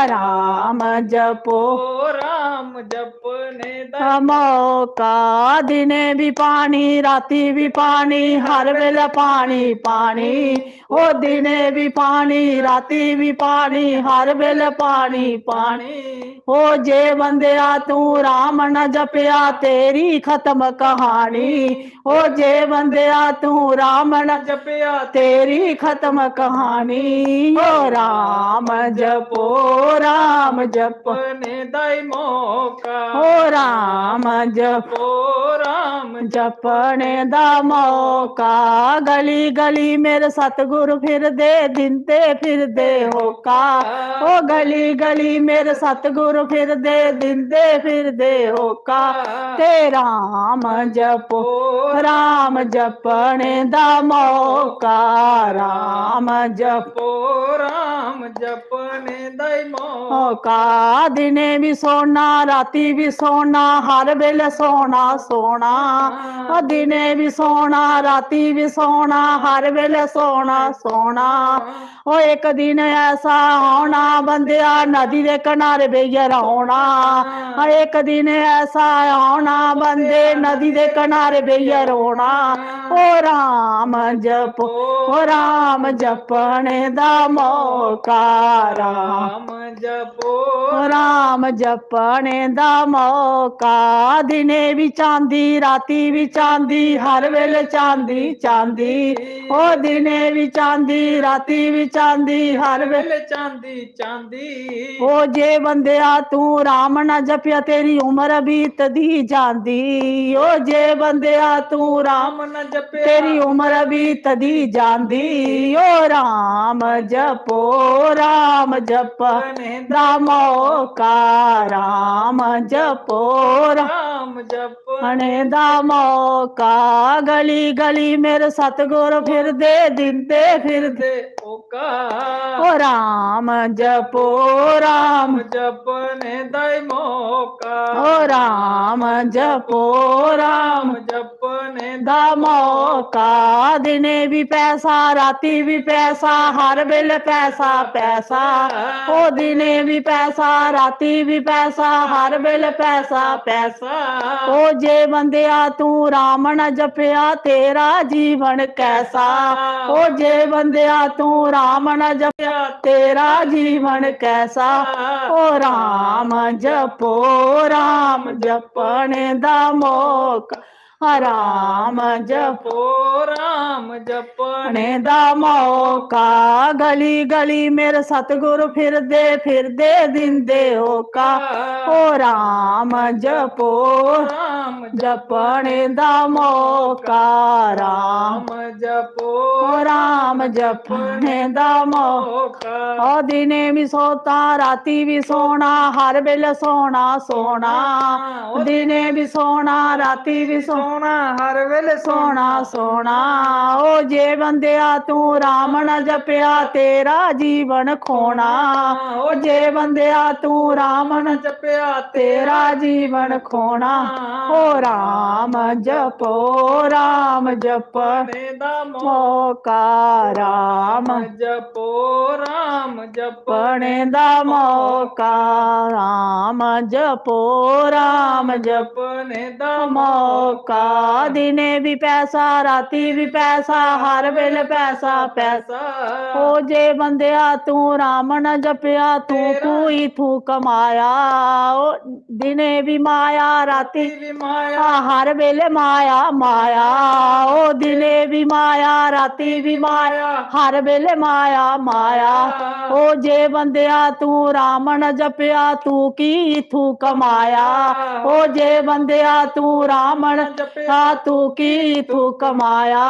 राम जपो राम जपने दा मौका। दिने भी पानी राती भी पानी हर वेले पानी पानी, ओ दिने भी पानी राती भी पानी हर वेले पानी पानी। हो जे बंदिया तू राम न जपिया तेरी खत्म कहानी, हो जे बंदिया तू राम न जपिया तेरी खत्म कहानी। हो राम जपने दाई मौका, हो राम जपने दा मौका। गली गली मेरे सतगुरु फिर दे होका, ओ गली गली मेरे सतगुरु फिर दे होका। ते राम जपने दा मौका, राम जपने दाई मौका। दिने भी सोना राती भी सोना हर वेले सोना सोना, दिने भी सोना राती भी सोना हर वेले सोना सोना। ओ एक दिन ऐसा आना बंदिया नदी दे किनारे बेइयै रौना, एक दिन ऐसा आना बंदे नदी दे किनारे बेइयै रोना। ओ राम जपने दा मौका, राम जपने दा मौका। दिने भी चांदी राती भी चांदी हर वेले चांदी चांदी, ओ दिने भी चांदी राती भी चांदी हर वेले चांदी चांदी। ओ जे बंदिया तू राम न जपिया तेरी उम्र बीतदी जांदी, ओ जे बंदिया तू राम न जपिया तेरी उम्र बीतदी जांदी। ओ राम जपने दा मौका, राम जपो राम जपने दा मौका। गली गली मेरे सतगुरु फिर दे ओका, ओ राम जपो राम जपने दाई मौका, ओ राम जपो राम जप ਜਪਣੇ ਦਾ ਮੌਕਾ ਦਿਨੇ ਵੀ ਪੈਸਾ ਰਾਤੀ ਵੀ ਪੈਸਾ ਹਰ ਵੇਲੇ ਪੈਸਾ ਪੈਸਾ ਉਹ ਦਿਨੇ ਵੀ ਪੈਸਾ ਰਾਤੀ ਵੀ ਪੈਸਾ ਹਰ ਵੇਲੇ ਪੈਸਾ ਪੈਸਾ ਉਹ ਜੇ ਬੰਦਿਆ ਤੂੰ ਰਾਮ ਨਾ ਜਪਿਆ ਤੇਰਾ ਜੀਵਨ ਕੈਸਾ ਉਹ ਜੇ ਬੰਦਿਆ ਤੂੰ ਰਾਮ ਨਾ ਜਪਿਆ ਤੇਰਾ ਜੀਵਨ ਕੈਸਾ ਉਹ ਰਾਮ ਜਪਣੇ ਦਾ ਮੌਕਾ ਰਾਮ ਜਪਣੇ ਦਾ ਮੌਕਾ ਗਲੀ ਗਲੀ ਮੇਰੇ ਸਤਿਗੁਰ ਫਿਰਦੇ ਦਿੰਦੇ ਹੋਕਾ ਓ ਰਾਮ ਜਪਣੇ ਦਾ ਮੌਕਾ ਰਾਮ ਜਪਣੇ ਦਾ ਮੌਕਾ ਓ ਦਿਨੇ ਵੀ ਸੋਤਾ ਰਾਤੀ ਵੀ ਸੋਣਾ ਹਰ ਵੇਲੇ ਸੋਣਾ ਦਿਨੇ ਵੀ ਸੋਣਾ ਰਾਤੀ ਵੀ ਸੋਣਾ ਹਰ ਵੇਲੇ ਸੋਣਾ ਓ ਜੇ ਬੰਦਿਆ ਤੂੰ ਰਾਮ ਨਾ ਜਪਿਆ ਤੇਰਾ ਜੀਵਨ ਖੋਣਾ ਓ ਜੇ ਬੰਦਿਆ ਤੂੰ ਰਾਮ ਨਾ ਜਪਿਆ ਤੇਰਾ ਜੀਵਨ ਖੋਣਾ ਓ ਰਾਮ ਜਪਣੇ ਦਾ ਮੌਕਾ ਰਾਮ ਜਪਣੇ ਜਪਣੇ ਦਾ ਮੌਕਾ ਰਾਮ ਜਪਣੇ ਦਾ ਮੌਕਾ ਦਿਨੇ ਵੀ ਪੈਸਾ ਰਾਤੀ ਵੀ ਪੈਸਾ ਹਰ ਵੇਲੇ ਪੈਸਾ ਪੈਸਾ ਓ ਜੇ ਬੰਦਿਆ ਤੂੰ ਰਾਮ ਨਾ ਜਪਿਆ ਤੂੰ ਕੋਈ ਤੂੰ ਕਮਾਇਆ ਓ ਦਿਨੇ ਵੀ ਮਾਇਆ ਰਾਤੀ ਵੀ ਮਾਇਆ ਹਰ ਵੇਲੇ ਮਾਇਆ ਓ ਦਿਨੇ ਵੀ ਮਾਇਆ ਰਾਤੀ ਵੀ ਮਾਇਆ ਹਰ ਵੇਲੇ ਮਾਇਆ ਓ ਜੇ ਬੰਦਿਆ ਤੂੰ ਰਾਮ ਨਾ ਜਪਿਆ ਤੂੰ ਕੀ ਤੂੰ ਕਮਾਇਆ ਓ ਜੇ ਬੰਦਿਆ ਤੂੰ ਰਾਮ ਨਾ ਜਪਿਆ ਤੂੰ ਕੀ ਤੂੰ ਕਮਾਇਆ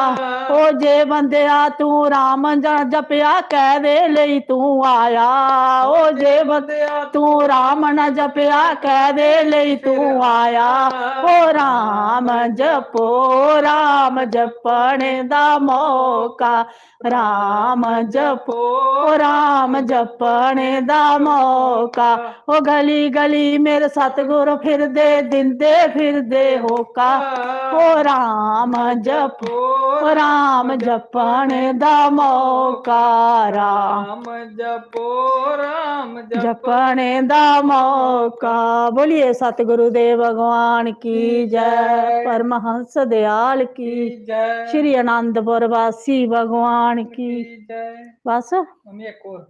ਓ ਜੇ ਬੰਦਿਆ ਤੂੰ ਰਾਮ ਜਪਿਆ ਕਹਿਦੇ ਲਈ ਤੂੰ ਆਇਆ ਓ ਜੇ ਬੰਦਿਆ ਤੂੰ ਰਾਮ ਨਾ ਜਪਿਆ ਕਹਿਦੇ ਲਈ ਤੂੰ ਆਇਆ ਓ ਰਾਮ ਜਪਣੇ ਦਾ ਮੌਕਾ ਰਾਮ ਜਪਣੇ ਦਾ ਮੌਕਾ ਓ ਗਲੀ ਗਲੀ ਮੇਰੇ ਸਤਿਗੁਰ ਫਿਰਦੇ ਹੋਕਾ ਓ ਰਾਮ ਜਪਣੇ ਦਾ ਮੌਕਾ ਰਾਮ ਜਪਣੇ ਦਾ ਮੌਕਾ ਬੋਲੀਏ ਸਤਿਗੁਰੂ ਦੇਵ ਭਗਵਾਨ ਕੀ ਜੈ ਪਰਮਹੰਸ ਦਿਆਲ ਕੀ ਜੈ ਸ਼੍ਰੀ ਆਨੰਦਪੁਰ ਵਾਸੀ ਭਗਵਾਨ ਕੀ ਜੈ ਬਸ ਮੰਮੀ ਇੱਕ ਹੋਰ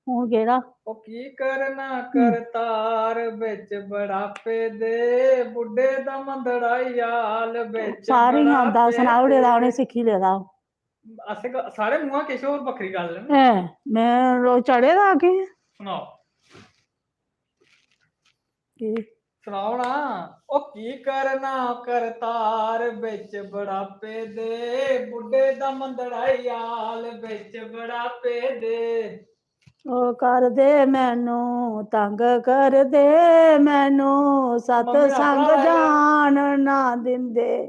ਹੁਣ ਕਿਹੜਾ ਉਹ ਕੀ ਕਰਨਾ ਕਰਤਾਰ ਵਿੱਚ ਬੜਾਪੇ ਦੇ ਬੁੱਢੇ ਦਾ ਮੰਦੜਾ ਯਾਲ ਵਿੱਚ ਸਾਰੀ ਆਂਦਾ ਸੁਣਾਉੜੇ ਦਾ ਉਹਨੇ ਸਿੱਖੀ ਲੈਦਾ ਅਸੀਂ ਸਾਰੇ ਮੂੰਹਾਂ ਕਿਸ ਹੋਰ ਵੱਖਰੀ ਗੱਲ ਮੈਂ ਰੋ ਚੜੇ ਦਾ ਕੇ ਸੁਣਾਓ ਕੀ ਸੁਣਾਓ ਨਾ ਉਹ ਕੀ ਕਰਨਾ ਕਰਤਾਰ ਵਿੱਚ ਬੜਾਪੇ ਦੇ ਬੁੱਢੇ ਦਾ ਮੰਦੜਾ ਯਾਲ ਵਿੱਚ ਬੜਾਪੇ ਦੇ ਉਹ ਕਰਦੇ ਮੈਨੂੰ ਤੰਗ ਕਰਦੇ ਮੈਨੂੰ ਸਤ ਸੰਗ ਜਾਣ ਨਾ ਦਿੰਦੇ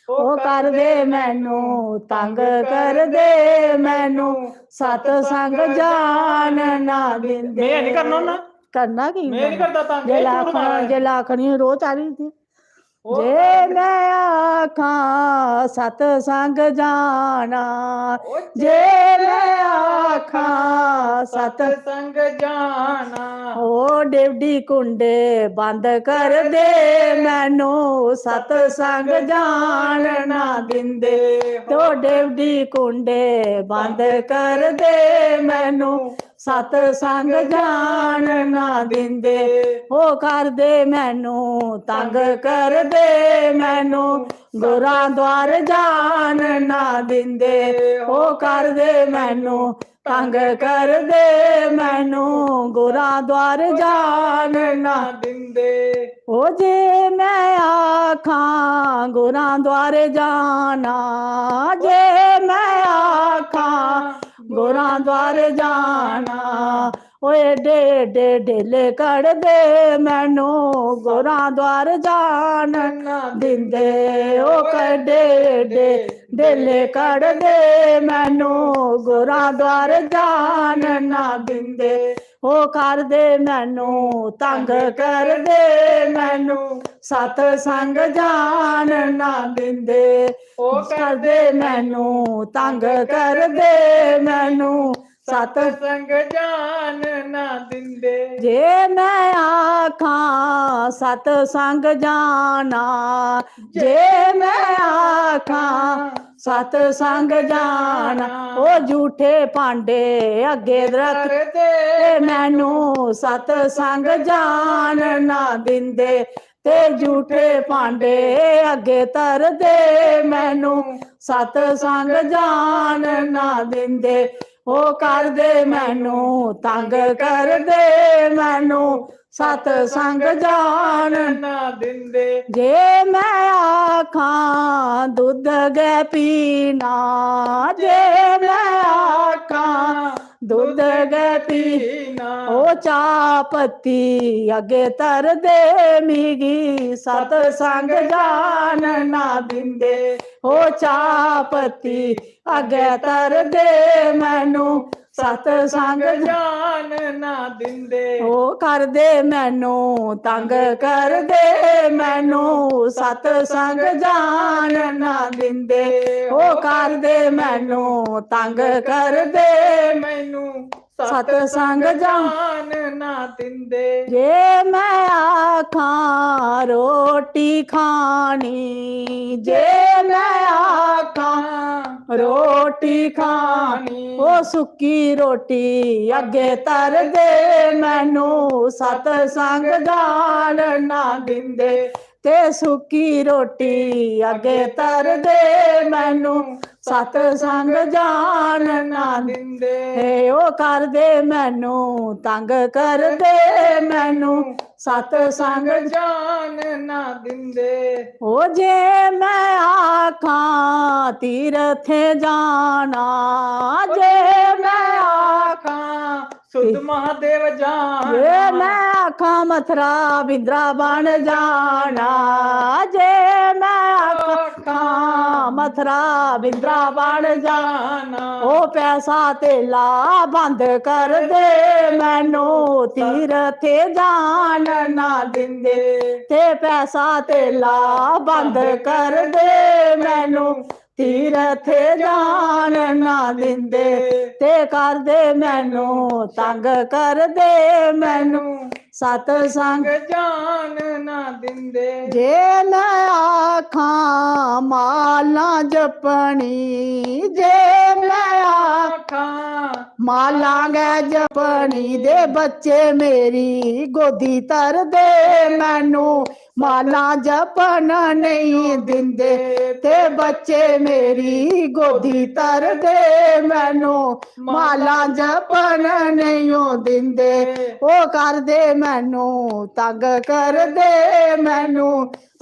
ਉਹ ਕਰਦੇ ਮੈਨੂੰ ਤੰਗ ਕਰਦੇ ਮੈਨੂੰ ਸਤ ਸੰਗ ਜਾਣ ਨਾ ਦਿੰਦੇ ਮੈਂ ਨਹੀਂ ਕਰਨਾ ਨਾ ਕਰਨਾ ਕੀ ਮੈਂ ਨਹੀਂ ਕਰਦਾ ਤੰਗ ਜੇ ਲਾਖਣੀ ਰੋ ਚਾਲੀ ਦੀ ਜੇ ਮੈਂ ਆਖਾਂ ਸਤ ਸੰਗ ਜਾਣਾ ਜੇ ਮੈਂ ਆਖਾਂ ਸਤ ਸੰਗ ਜਾਣਾ ਉਹ ਡੇਵਡੀ ਕੁੰਡੇ ਬੰਦ ਕਰ ਦੇ ਮੈਨੂੰ ਸਤ ਸੰਗ ਜਾਣ ਨਾ ਦਿੰਦੇ ਤੋ ਡੇਵਡੀ ਕੁੰਡੇ ਬੰਦ ਕਰ ਦੇ ਮੈਨੂੰ ਸਤ ਸੰਗ ਜਾਣ ਨਾ ਦਿੰਦੇ ਉਹ ਕਰਦੇ ਮੈਨੂੰ ਤੰਗ ਕਰਦੇ ਮੈਨੂੰ ਗੁਰਾਂ ਦਵਾਰ ਜਾਣ ਨਾ ਦਿੰਦੇ ਉਹ ਕਰਦੇ ਮੈਨੂੰ ਤੰਗ ਕਰਦੇ ਮੈਨੂੰ ਗੁਰਾਂ ਦਵਾਰ ਜਾਣ ਨਾ ਦਿੰਦੇ ਉਹ ਜੇ ਮੈਂ ਆਖਾਂ ਗੁਰਾਂ ਦਵਾਰ ਜਾਣਾ ਜੇ ਮੈਂ ਆਖਾਂ ਗੁਰਾਂ ਦਵਾਰ ਜਾਣਾ ਓਏ ਡੇ ਢੇਲੇ ਕੱਢਦੇ ਮੈਨੂੰ ਗੁਰਾਂ ਦਵਾਰ ਜਾਣ ਨਾ ਦਿੰਦੇ ਉਹ ਕੱਢੇ ਢੇਲੇ ਕੱਢਦੇ ਮੈਨੂੰ ਗੁਰਾਂ ਦਵਾਰ ਜਾਣ ਨਾ ਦਿੰਦੇ ਉਹ ਕਰਦੇ ਮੈਨੂੰ ਤੰਗ ਕਰਦੇ मैनू सतसंग जान ना दिंदे ਉਹ करदे मैनू तंग करदे मैनू ਸਤਸੰਗ ਜਾਨ ਨਾ ਦਿੰਦੇ जे मैं आखां सतसंग जाना जे मैं आखां सतसंग जाना ओ झूठे भांडे अगे रख ਕਰਦੇ मैनू सतसंग जान ना दिंदे ते झूठे भांडे अगे तरदे मैनू सतसंग जान ना दिंदे ओ करदे मैनू तंग करदे मैनू सतसंग जान ਨਾ ਦਿੰਦੇ जे मैं आखां दुध गै पीना जे मैं आखां दुध गै पीना ओ चाह पत्ती अगे तरदे मिगी सतसंग जान ना दिंदे ओ चाह पत्ती अगे तरदे मैनू सतसंग ਜਾਨ ਨਾ ਦਿੰਦੇ ओ करदे मैनू तंग करदे मैनू सतसंग जान ना दिंदे ओ करदे मैनू तंग करदे ਮੈਨੂੰ सतसंग जान ਜਾਨ ਨਾ ਦਿੰਦੇ जे मैं आखां रोटी खानी जे मैं आखां रोटी खानी ओ सुक्की रोटी अगे तर दे मैनू सतसंग जान ना दिंदे ते सुक्की रोटी अगे तर दे मैनू सतसंग जान ना ਦਿੰਦੇ हे ओ कर दे मैनू तंग कर दे मैनू सतसंग ਜਾਨ ਨਾ ਦਿੰਦੇ ओ जे मैं आखां तीरथे जाना जे मैं आखां ਸੁਧ ਮਹਾਦੇਵ ਜਾਨ जे मैं आखां मथुरा बिंद्रावन जाना जे मैं आखां मथुरा बिंद्रावन जाना ओ पैसा तेला बंद कर दे मैनू तीरथे जान ना दिंदे ते पैसा तेला बंद कर दे मैनू तीरथे जान ना दिंदे ते कर दे मैनू तंग कर दे मैनू सतसंग ਜਾਨ ਨਾ ਦਿੰਦੇ जे मैं आखां माला जपनी जे मैं आखां माला गै जपनी दे बच्चे मेरी गोदी तर दे मैनू माला जपन नहीं दिंदे ते बच्चे मेरी गोदी तर दे मैनू माला जपन नहीं दिंदे ओ कर दे मैनू तंग कर दे मैनू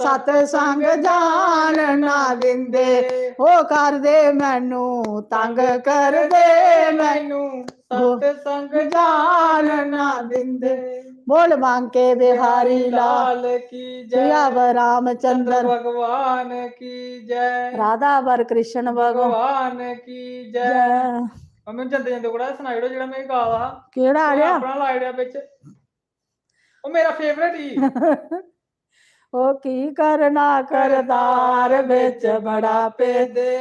सतसंग जान ना दिंदे ओ कर दे मैनू तंग कर दे मैनू ਸਤਸੰਗ जान ना दिंदे बोल बांके बिहारी लाल ਕੀ जिया ਜੈ रामचंद्र भगवान की जय राधा वर कृष्ण भगवान भगवान की जय जय ਮੈਨੂੰ ਜਾਂਦੇ ਜਾਂਦੇ ਬੜਾ ਸੁਣਾਈ ਦਿਓ ਜਿਹੜਾ ਮੈਂ ਗਾ ਲਾ केड़ा आ रहा ਆਪਣਾ ਲਾਈ ਰਿਹਾ ਵਿੱਚ ਉਹ ਮੇਰਾ ਫੇਵਰਟ ਹੀ ओ की करना करतार बिच बड़ा पेदे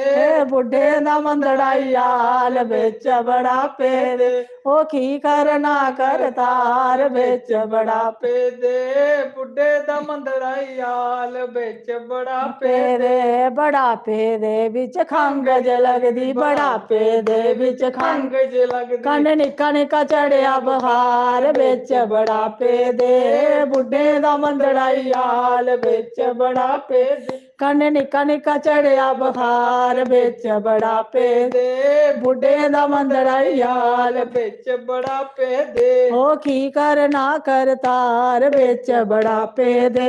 बुढ़े दा मंदड़ाई आल बिच बड़ा पेदे ओ की करना करतार बिच बड़ा पेदे बुढ़े दा मंदराई आल बिच बड़ा पेदे बड़ा पेदे बिच खंग ज लगदी बड़ा पेदे बिच खंग जे लगदी कन निक्का निक्का चढ़िया बहार बिच बड़ा पेदे बुढ़े दा मंदड़ाई आल बिच बड़ा पेदे कन निक्का निक्का चढ़िया बहार बिच बड़ा पेदे बुढ़े दा मंदड़ाई आल बिच बड़ा पेदे ओ की करना करतार बिच बड़ा पेदे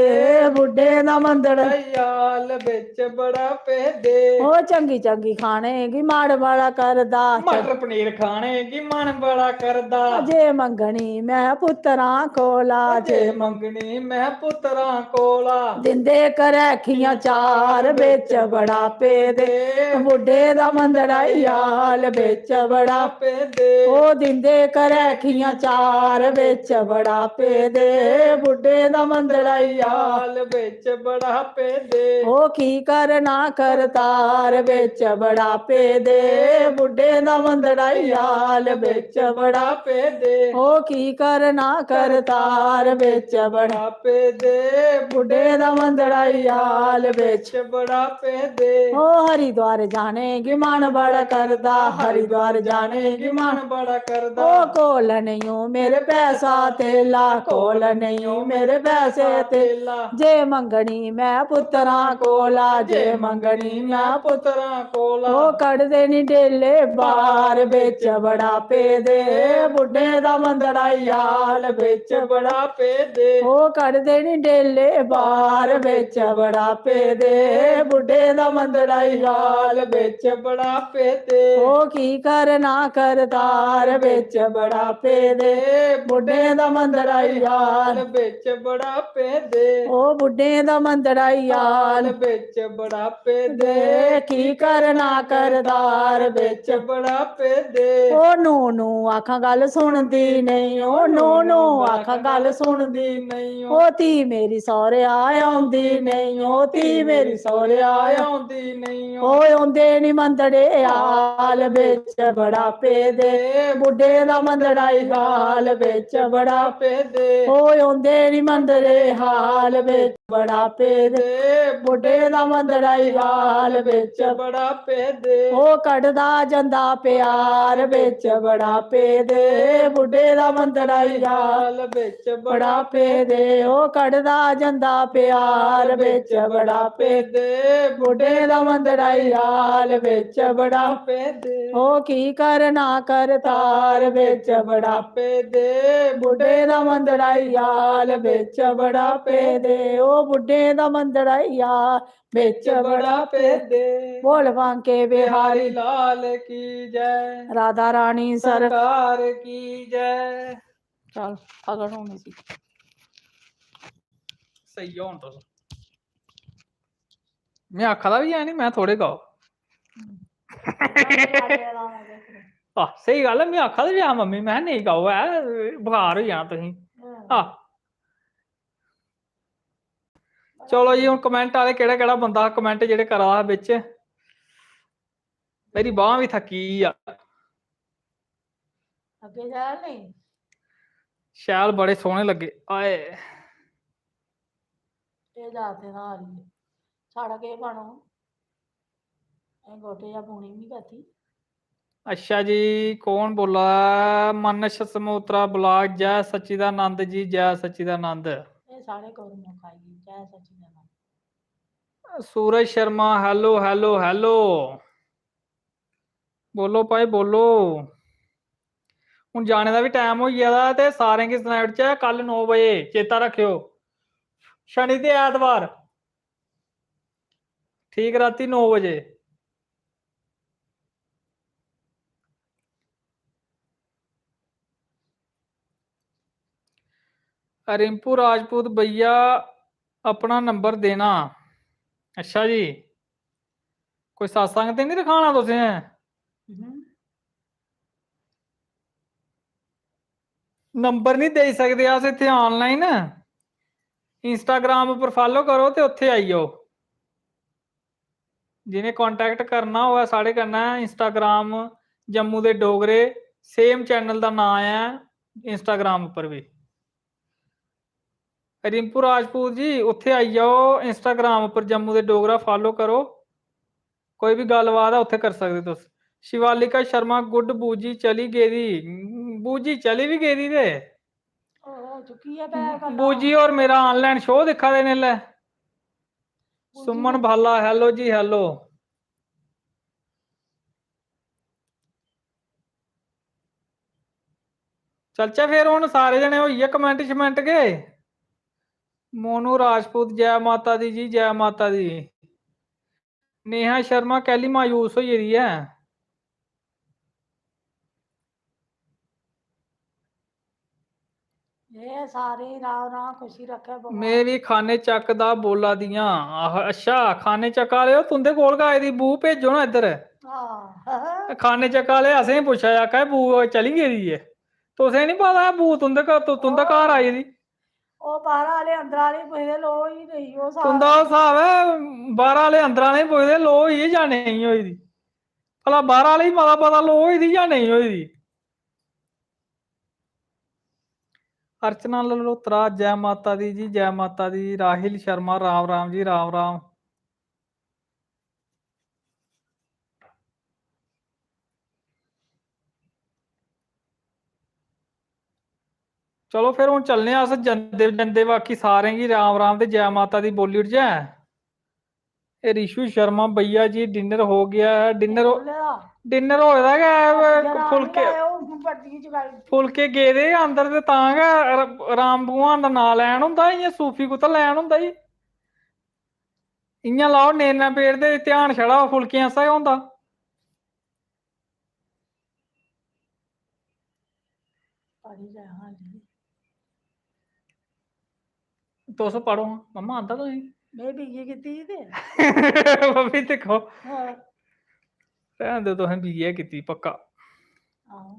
बुढ़े दा मंदड़ाई आल बिच बड़ा पेदे ओ चंगी चंगी खाने की माड़ बड़ा करदा मटर पनीर खाने की मन बड़ा करदा जे मंगनी मैं पुत्तरां कोला जे मंगनी मैं पुत्तरां कोला दिंदे करैखियां चा ਤਾਰ ਵਿੱਚ ਬੜਾਪੇ ਦੇ ਬੁੱਢੇ ਦਾ ਮੰਦੜਾ ਯਾਲ ਵਿੱਚ ਬੜਾਪੇ ਦੇ ਉਹ ਦਿੰਦੇ ਕਰੈਖੀਆਂ ਚਾਰ ਵਿੱਚ ਬੜਾਪੇ ਦੇ ਬੁੱਢੇ ਦਾ ਮੰਦੜਾ ਯਾਲ ਵਿੱਚ ਬੜਾਪੇ ਦੇ ਉਹ ਕੀ ਕਰਨਾ ਕਰਤਾਰ ਵਿੱਚ ਬੜਾਪੇ ਦੇ ਬੁੱਢੇ ਦਾ ਮੰਦੜਾ ਯਾਲ ਵਿੱਚ ਬੜਾਪੇ ਦੇ ਉਹ ਕੀ ਕਰਨਾ ਕਰਤਾਰ ਵਿੱਚ ਬੜਾਪੇ ਦੇ ਬੁੱਢੇ ਦਾ ਮੰਦੜਾ ਯਾਲ ਵਿੱਚ ਬੜਾਪੇ ਦੇ ਉਹ ਹਰਿਦੁਆਰ ਜਾਣੇਗੀ ਮਨ ਬੜਾ ਕਰਦਾ ਹਰਿਦੁਆਰ ਜਾਣੇਗੀ ਮਨ ਬੜਾ ਕਰਦਾ ਉਹ ਕੋਲ ਨਹੀਂ ਓ ਮੇਰੇ ਪੈਸਾ ਤੇਲਾ ਕੋਲ ਨਹੀਂ ਓ ਮੇਰੇ ਪੈਸੇ ਤੇ ਜੇ ਮੰਗਣੀ ਮੈਂ ਪੁੱਤਰਾਂ ਕੋਲਾ ਜੇ ਮੰਗਣੀ ਮੈਂ ਪੁੱਤਰਾਂ ਕੋਲ ਉਹ ਕੱਢਦੇ ਨੀ ਢੇਲੇ ਬਾਹਰ ਵਿੱਚ ਬੜਾਪੇ ਦੇ ਬੁੱਢੇ ਦਾ ਮੰਦੜਾ ਯਾਲ ਵਿੱਚ ਬੜਾਪੇ ਦੇ ਉਹ ਕੱਢਦੇ ਨੀ ਢੇਲੇ ਬਾਹਰ ਵਿੱਚ ਬੜਾਪੇ ਦੇ ਬੁੱਢੇ ਦਾ ਮੰਦੜਾ ਯਾਲ ਵਿੱਚ ਬੜਾਪੇ ਦੇ ਉਹ ਕੀ ਕਰਨਾ ਕਰਤਾਰ ਵਿੱਚ ਬੜਾਪੇ ਦੇ ਬੁੱਢੇ ਦਾ ਮੰਦੜਾ ਯਾਲ ਵਿੱਚ ਬੜਾਪੇ ਦੇ ਉਹ ਬੁੱਢੇ ਦਾ ਮੰਦੜਾ ਯਾਲ ਵਿੱਚ ਬੜਾਪੇ ਦੇ ਦੇ ਕੀ ਕਰਨਾ ਕਰਤਾਰ ਵਿੱਚ ਬੜਾਪੇ ਦੇ ਉਹ ਨੂੰ ਆਖਾਂ ਗੱਲ ਸੁਣਦੀ ਨਹੀਂ ਉਹ ਨੂੰ ਆਖਾਂ ਗੱਲ ਸੁਣਦੀ ਨਹੀਂ ਉਹ ਧੀ ਮੇਰੀ ਸਹੁਰਿਆ ਆਉਂਦੀ ਨਹੀਂ ਉਹ ਧੀ ਮੇਰੀ ਸਹੁਰਿਆ ਆਉਂਦੀ ਨਹੀਂ ਉਹ ਆਉਂਦੇ ਨੀ ਮੰਦੜੇ ਹਾਲ ਵਿੱਚ ਬੜਾਪੇ ਦੇ ਬੁੱਢੇ ਦਾ ਮੰਦੜਾ ਹਾਲ ਵਿੱਚ ਬੜਾਪੇ ਦੇ ਉਹ ਆਉਂਦੇ ਨੀ ਮੰਦੜੇ ਹਾਲ ਵਿੱਚ ਬੜਾਪੇ ਦੇ ਬੁੱਢੇ ਦਾ ਮੰਦੜਾ ਹਾਲ ਵਿੱਚ ਬੜਾਪੇ ਦੇ ਉਹ ਕੱਢਦਾ ਜਾਂਦਾ ਪਿਆਰ ਵਿੱਚ ਬੜਾਪੇ ਦੇ ਬੁੱਢੇ ਦਾ ਮੰਦੜਾ ਹਾਲ ਵਿੱਚ ਬੜਾਪੇ ਦੇ ਉਹ ਕੱਢਦਾ ਜਾਂਦਾ ਪਿਆਰ ਵਿੱਚ ਬੜਾਪੇ ਦੇ ਬੁੱਢੇ ਦਾ ਮੰਦੜਾ ਹਾਲ ਵਿੱਚ ਬੜਾਪੇ ਦੇ ਉਹ ਕੀ ਕਰਨਾ ਕਰਤਾਰ ਵਿੱਚ ਬੜਾਪੇ ਦੇ ਬੁੱਢੇ ਦਾ ਮੰਦੜਾ ਹਾਲ ਵਿੱਚ ਬੜਾਪੇ ਦੇ ਉਹ ਬੁੱਢੇ ਦਾ ਮੰਦੜਾ ਹਾਲ ਵਿੱਚ ਬੜਾਪੇ ਦੇ ਬੋਲ ਬਾਂਕੇ ਬਿਹਾਰੀ ਲਾਲ ਕੀ ਜੈ ਰਾਧਾ ਰਾਣੀ ਸਰਕਾਰ ਕੀ ਜੈ ਚਲ ਅਗਰ ਹੋਣੀ ਸੀ ਸਹੀ ਹੋਣ ਤੋਂ ਮੈਂ ਆਖਦਾ ਵੀ ਹੈ ਨਹੀਂ ਮੈਂ ਥੋੜੇ ਗਾਓ ਸਹੀ ਗੱਲ ਹੈ ਮੈਂ ਆਖਦਾ ਵੀ ਆ ਮੰਮੀ ਮੈਂ ਨਹੀਂ ਗਾਓ ਹੈ ਬੁਖਾਰ ਹੋ ਜਾਣਾ ਤੁਸੀਂ ਚਲੋ ਜੀ ਹੁਣ ਕਮੈਂਟ ਵਾਲੇ ਕਿਹੜਾ ਬੰਦਾ ਕਮੈਂਟ ਜਿਹੜੇ ਕਰਾ ਵਿੱਚ ਮੇਰੀ ਬਾਂਹ ਵੀ ਥੱਕੀ ਆ ਅੱਗੇ ਜਾ ਨਹੀਂ ਸ਼ੈਲ ਬੜੇ ਸੋਹਣੇ ਲੱਗੇ ਆਏ ਇਹ ਜਾਤੇ ਨਾ ਆ ਰਹੀ ਸਾੜਾ ਕੇ ਪਾਣੋ ਇਹ ਗੋਟੇ ਜਾਂ ਪੂਣੀ ਨਹੀਂ ਕਰਤੀ ਅੱਛਾ ਜੀ ਕੌਣ ਬੋਲਾ ਮਨਸ਼ ਸਮੋਤਰਾ ਬਲਾਕ ਜੈ ਸਚਿਦਾਨੰਦ ਜੀ ਜੈ ਸਚਿਦਾਨੰਦ ਇਹ ਸਾਰੇ ਕੋਲ ਨੂੰ ਖਾਈ ਜੈ Sachidanand Suraj Sharma hello hello hello बोलो भाई बोलो हूँ जाने का भी टाइम हो गया ते सारे की स्नैप च कल 9 बजे चेता रखियो शनि ते ऐतवार ठीक राती 9 बजे रिंपू राजपूत भैया अपना नंबर देना अच्छा जी कोई सत्संग ते नहीं दिखाना तुसें नंबर नहीं दे सकते अस इत्थे ऑनलाइन इंस्टाग्राम पर फॉलो करो ते उत्थे आई जाओ जिन्हें कांटेक्ट करना होवे साढ़े कन्नै इंस्टाग्राम जम्मू दे डोगरे सेम चैनल का नाम है इंस्टाग्राम पर भी रिंपू राजपूत जी उत्थे आई जाओ इंस्टाग्राम पर जम्मू दे डोगरा फॉलो करो कोई भी गलबात है उत्थे कर सकते तुस शिवालिका शर्मा गुड बूजी चली गेदी बूजी चली भी गेदी ते बूजी और मेरा ऑनलाइन शो दिखा देने ले सुमन भाला हेलो जी हेलो चलचा फिर हुण सारे जने होइए कमेंट शमेंट के मोनू राजपूत जय माता दी जी जय माता दी नेहा शर्मा कैली मायूस हो रही है ਇਹ ਸਾਰੇ ਰਾਮ ਰਾਮ ਖੁਸ਼ੀ ਰੱਖੇ मैं ਭਗਵਾਨ। भी खाने चक दा बोला दियां अच्छा खाने चक वाले हो तुंदे कोल गए दी बू भेजो ना इधर ਆਹ खाने चक वाले असें पुछा आखा बू चली गेदी है तुसें नहीं पता बू तुंदे तुंदे घर आई दी ਉਹ ਬਾਹਰ ਵਾਲੇ ਅੰਦਰ ਵਾਲੇ ਪੁੱਛਦੇ ਲੋ ਹੀ ਨਹੀਂ ਉਹ तुंदा ਸਾਰਾ हिसाब है बाहर वाले अंदर वाले पुछदे लो ही जां नहीं होई दी भला बाहर वाले ही पता लो होई दी जां नहीं होई दी। अर्चना ललोत्रा जय माता दी जी जय माता दी। राहिल शर्मा राम राम जी राम राम। चलो फिर हूँ चलने अस जंदे जंदे बाकी सारें गी राम राम ते जय माता दी बोली उठ जाए। ए रिशु शर्मा भैया जी डिनर हो गया है डिनर डिनर होए दा गै फुलके फुलके गेदे अंदर ते तां गै राम भगवान दा नां लैन हुंदा इ'यां सूफी कुत्थै लैन हुंदा जी इ'यां लाओ नेना पेड़ ते ध्यान छड़ा फुलकें आस्ता गै होंदा। तुस पढ़ो मम्मा आंदा तुसें मैं बीए कीती ते मम्मी दिक्खो हाँ रहन दो तुसें बीए कीती पक्का। आहो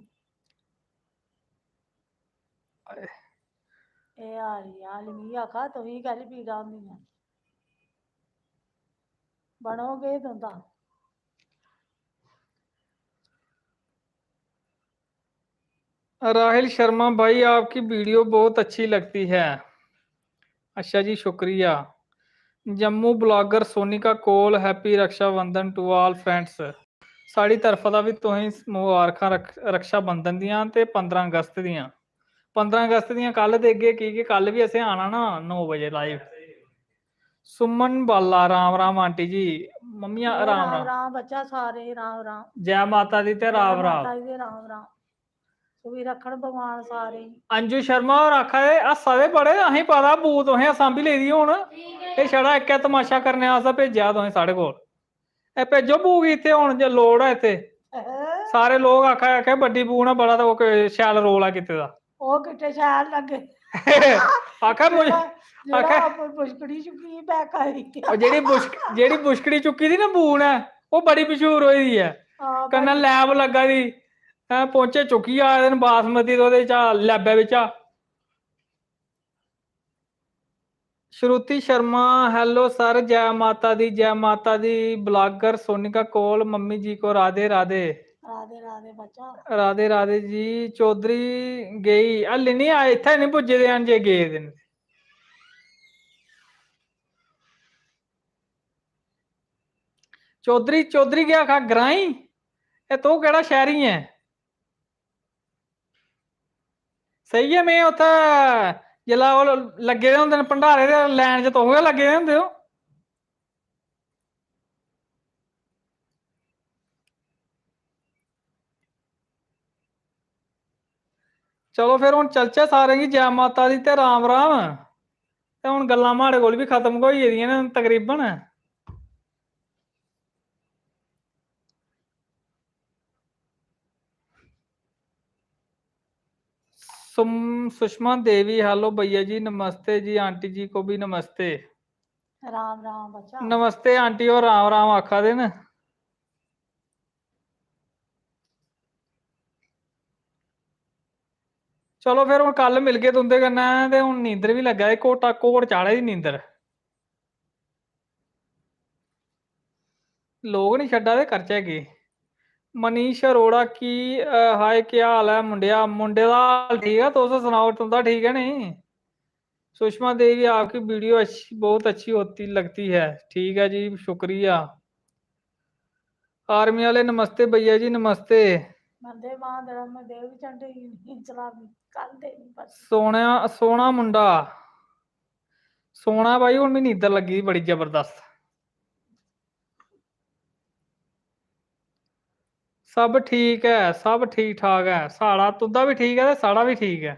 ए हाली मिगी आखा तुही कैली पीड़ा होंदियां बनोगे तुंदा राहिल शर्मा भाई आपकी वीडियो बहुत अच्छी लगती है। अच्छा जी शुक्रिया। Jammu blogger Sonika Kol happy Rakshabandhan to all friends. साड़ी तरफा दा भी तुसें मुबारखां रक्षा बंधन दियां ते 15 अगस्त दियां 15 अगस्त दियां कल देगे की कल भी असें आना ना 9 बजे लाइव। सुमन बाला राम राम आंटी जी मम्मी राम राम राम राम बच्चा सारे राम राम जय माता दी ते राम राम। माता दी राम राम सुखी रखन भगवान सारे अंजू शर्मा होर आखा दे हस्सा दे बड़े असें पता बू तुसें सांभी लेदी हून एह् छड़ा इक्कै तमाशा करने आस्तै भेजेआ तुसें साढ़े कोल एह् भेजो बू गी इत्थे हून जे लोड़ है इत्थे सारे लोग आखा बड्डी बू ने बड़ा तो शैल रोल है कीते दा ओह् किट्टे शैल लग्गे आखा मुझे आखा बुशकड़ी चुकी बैक आई जेह्ड़ी बुशकड़ी चुकी दी ना बू ने ओह् बड़ी मशहूर होई दी है कन्नै लैब लग्गा दी पौंचे चुक्की आए दे न बासमती ते ओह्दे चा लैबै बिच्चा। श्रुति शर्मा हेलो सर जय माता दी ब्लॉगर सोनिका कोल मम्मी जी को राधे राधे राधे राधे बच्चा राधे राधे जी। चौधरी गई हल्ली नहीं आए इत्थै नहीं पुज्जे दे न जे गेदे न चौधरी चौधरी क्या आखा ग्राई ए तू केड़ा शहरी है सही है में उत्थै जिसलै ओह् लग्गे दे होंदे न भंडारे दे लैन च तुस गै लग्गे दे होंदे हो। चलो फिर हून चलचै सारें गी जय माता दी ते राम राम ते हून गल्लां माड़े कोल बी खत्म होई गेदियां न तकरीबन। सुषमा देवी हेलो भैया जी नमस्ते जी आंटी जी को भी नमस्ते। राम राम बच्चा नमस्ते आंटी और राम राम आखा दे न। चलो फिर हून कल मिलगे तुंदे कन्नै ते हून नींदर बी लग्गा दी घोड़ चाढ़े दी नींदर लोग नहीं छड्डा दे करचै केह्। मनीष अरोड़ा की हाय क्या हाल है मुंडिया मुंडे दा हाल ठीक है तुस सनाओ तुंदा ठीक है नहीं। सुषमा देवी आपकी वीडियो अच्छी बहुत अच्छी होती लगती है ठीक है जी शुक्रिया। आर्मी वाले नमस्ते भैया जी नमस्ते। वंदे मातरम देव चंडे सलामी कल दे सोना मुंडा सोना भाई हूँ मैं नींदर लगी बड़ी जबरदस्त। सब ठीक है सब ठीक ठाक है साड़ा तुंदा भी ठीक है साड़ा भी ठीक है।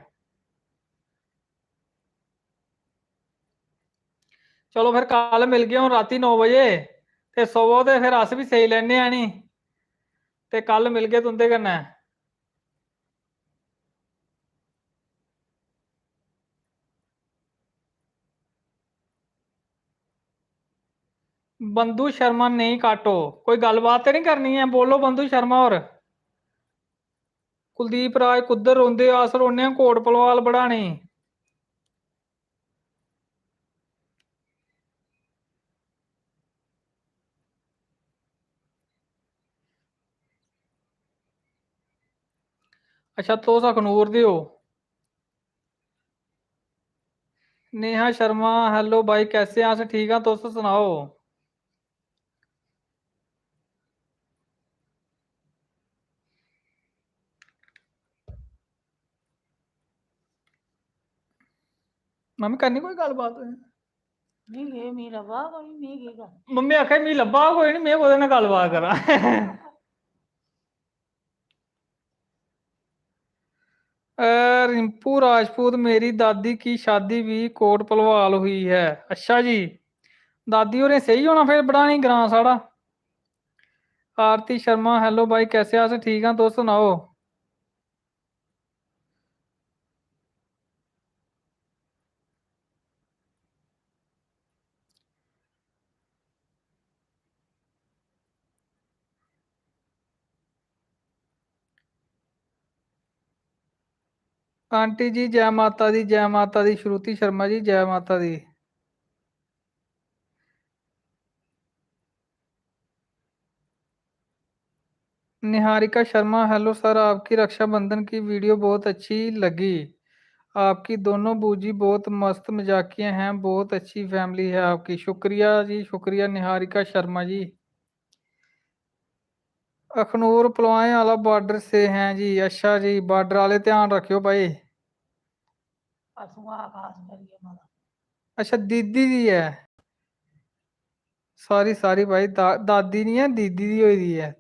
चलो फिर कल मिल गए हूँ राती 9 बजे ते सोवो ते फिर अस भी सेई लैने नी ते कल मिल गए तुंदे कन्नै। बंधु शर्मा नहीं काटो, कोई गलबात नहीं करनी है, बोलो बंधु शर्मा। और कुलदीप राज कुद्धर रोंदे, अस रोने कोट भलवाल बढ़ाने। अच्छा तुस अखनूर दे हो। नेहा शर्मा हेलो भाई, कैसे हैं? अस ठीक हाँ, तुस सुनाओ। मम्मी करनी कोई गलबात? मी लब्भा कोई मी की गल मम्मी आखे मी लब्भा कोई नहीं, मैं कोदे नाल गलबात करा। रिंपू राजपूत, मेरी दादी की शादी भी कोट भलवाल हुई है। अच्छा जी, दादी होरें सही होना फिर बढ़ानी ग्रां साढ़ा। आरती शर्मा हेलो भाई, कैसे अस ठीक हाँ, तुस सुनाओ। आंटी जी जय माता दी, जय माता दी। श्रुति शर्मा जी जय माता दी। निहारिका शर्मा हेलो सर, आपकी रक्षाबंधन की वीडियो बहुत अच्छी लगी। आपकी दोनों बूजी बहुत मस्त मजाकिया हैं, बहुत अच्छी फैमिली है आपकी। शुक्रिया जी शुक्रिया निहारिका शर्मा जी। अखनूर पलवाए वाला बॉर्डर से हैं जी। अच्छा जी, बॉर्डर वाले ध्यान रखियो भाई। परसों आकाश करिए माता अच्छा दीदी दी है, सॉरी सॉरी भाई, दादी नहीं है, दीदी दी हुई दी है।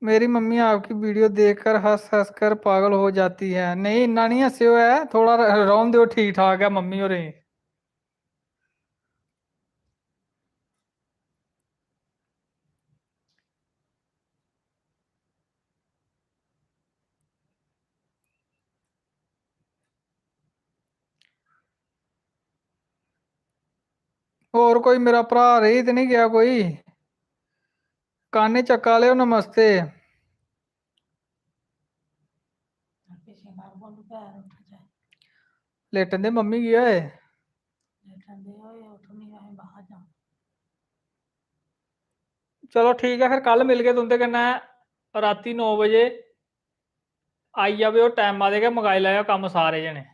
मेरी मम्मी आपकी वीडियो देखकर हंस हंस कर पागल हो जाती है। नहीं इन्ना नहीं हंस्यो है, थोड़ा रौन दो, ठीक ठाक है मम्मी होरें। और कोई मेरा भरा रही तो नहीं गया कोई? काने चक्का लियो नमस्ते। पिछे मार बोल पैर उठ जाए लेटन दे मम्मी गया है। लेटन दे होए उठ नहीं रहे बाहर जा चलो ठीक है, फिर कल मिल गए तुंदे कन्नै राती 9 बजे आई जावे, टाइम दे के मकाई लैओ कम्म सारे जने।